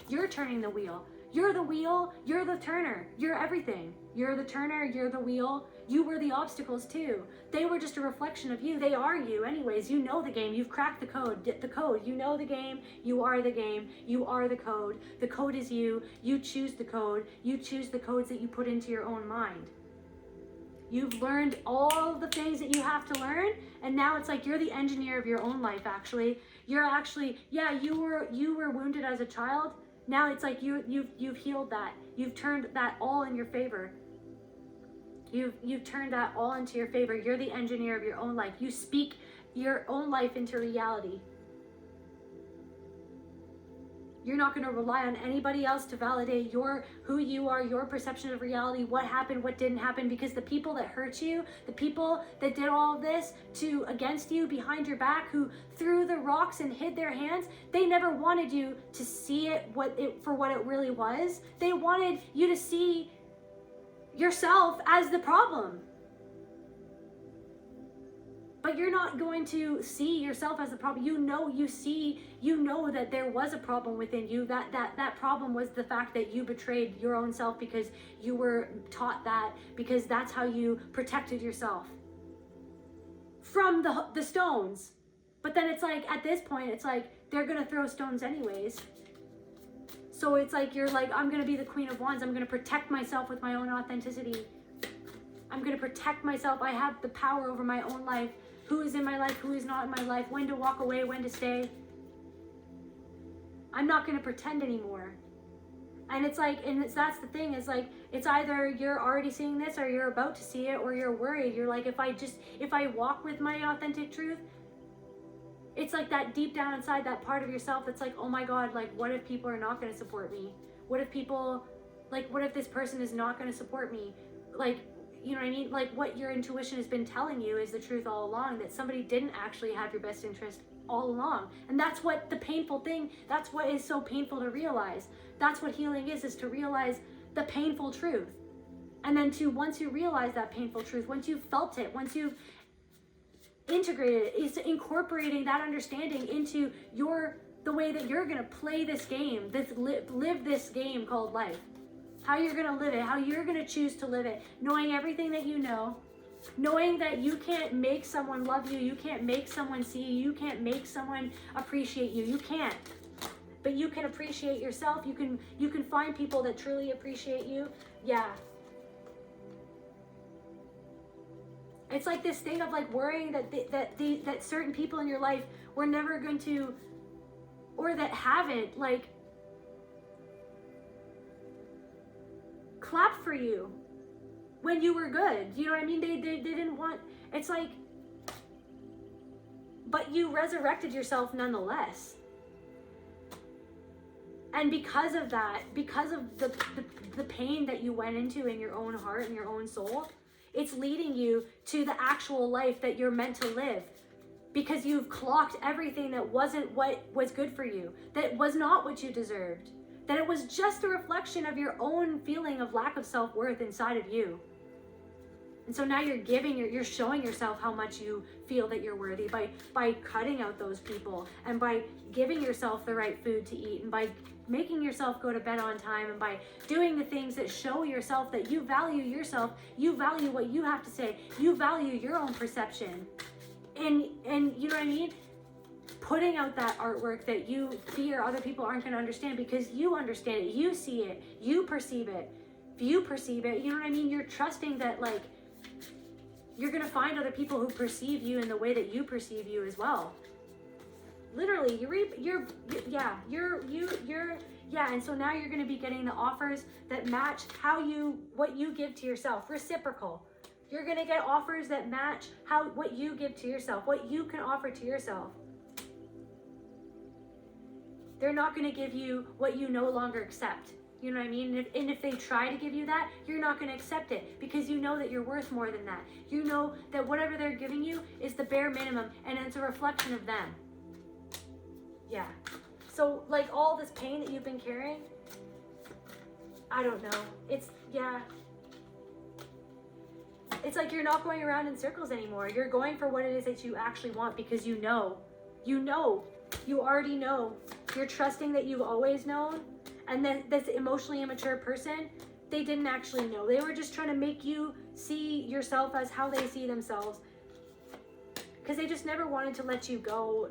[SPEAKER 1] You're turning the wheel. You're the wheel, you're the turner, you're everything. You're the turner, you're the wheel. You were the obstacles too. They were just a reflection of you. They are you anyways. You know the game. You've cracked the code. You know the game. You are the game. You are the code. The code is you. You choose the code. You choose the codes that you put into your own mind. You've learned all the things that you have to learn, and now it's like you're the engineer of your own life. Actually, you're actually, yeah, you were wounded as a child. Now it's like you've healed that. You've turned that all in your favor. You've turned that all into your favor. You're the engineer of your own life. You speak your own life into reality. You're not going to rely on anybody else to validate who you are, your perception of reality, what happened, what didn't happen, because the people that hurt you, the people that did all of this against you behind your back, who threw the rocks and hid their hands, they never wanted you to see it for what it really was. They wanted you to see yourself as the problem. But you're not going to see yourself as the problem. You know that there was a problem within you. That problem was the fact that you betrayed your own self because you were taught that, because that's how you protected yourself from the stones. But then it's like, at this point, it's like, they're gonna throw stones anyways. So it's like, you're like, I'm gonna be the Queen of Wands. I'm gonna protect myself with my own authenticity. I'm gonna protect myself. I have the power over my own life. Who is in my life, who is not in my life, when to walk away, when to stay. I'm not going to pretend anymore. And it's like, that's the thing, is like, it's either you're already seeing this or you're about to see it, or you're worried. You're like, if I walk with my authentic truth, it's like that deep down inside, that part of yourself that's like, oh my God, like, what if people are not going to support me? What if this person is not going to support me? Like, you know what I mean? Like, what your intuition has been telling you is the truth all along, that somebody didn't actually have your best interest all along. And that's what the painful thing, that's what is so painful to realize. That's what healing is to realize the painful truth. And then once you realize that painful truth, once you've felt it, once you've integrated it, is incorporating that understanding into the way that you're gonna play this game, live this game called life. How you're going to live it, how you're going to choose to live it, knowing everything that you know, knowing that you can't make someone love you, you can't make someone see you, you can't make someone appreciate you, you can't. But you can appreciate yourself, you can find people that truly appreciate you. Yeah. It's like this thing of like worrying that certain people in your life were never going to, or that haven't, like, clap for you when you were good. You know what I mean? They didn't want, it's like, but you resurrected yourself nonetheless. And because of that, because of the pain that you went into in your own heart and your own soul, it's leading you to the actual life that you're meant to live. because you've clocked everything that wasn't what was good for you, that was not what you deserved, that it was just a reflection of your own feeling of lack of self-worth inside of you. And so now you're showing yourself how much you feel that you're worthy by cutting out those people, and by giving yourself the right food to eat, and by making yourself go to bed on time, and by doing the things that show yourself that you value yourself, you value what you have to say, you value your own perception. And you know what I mean? Putting out that artwork that you fear other people aren't going to understand, because you understand it, you see it, you perceive it. If you perceive it, you know what I mean? You're trusting that, like, you're going to find other people who perceive you in the way that you perceive you as well. Literally, and so now you're going to be getting the offers that match what you give to yourself, reciprocal. You're going to get offers that match what you give to yourself, what you can offer to yourself. They're not going to give you what you no longer accept. You know what I mean? And if they try to give you that, you're not going to accept it, because you know that you're worth more than that. You know that whatever they're giving you is the bare minimum, and it's a reflection of them. Yeah. So, like, all this pain that you've been carrying, I don't know. It's like you're not going around in circles anymore. You're going for what it is that you actually want, because you already know. You're trusting that you've always known. And then this emotionally immature person, they didn't actually know. They were just trying to make you see yourself as how they see themselves, because they just never wanted to let you go,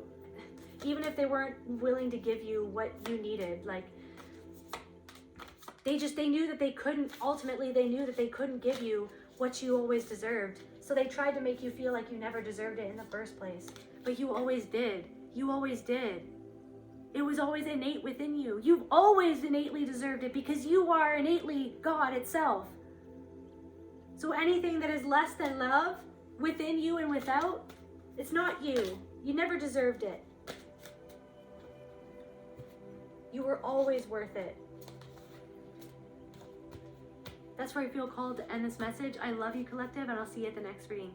[SPEAKER 1] even if they weren't willing to give you what you needed. Like, they knew that they couldn't, ultimately they knew that they couldn't give you what you always deserved. So they tried to make you feel like you never deserved it in the first place. But you always did. You always did. It was always innate within you. You've always innately deserved it, because you are innately God itself. So anything that is less than love within you and without, it's not you. You never deserved it. You were always worth it. That's where I feel called to end this message. I love you, collective, and I'll see you at the next reading.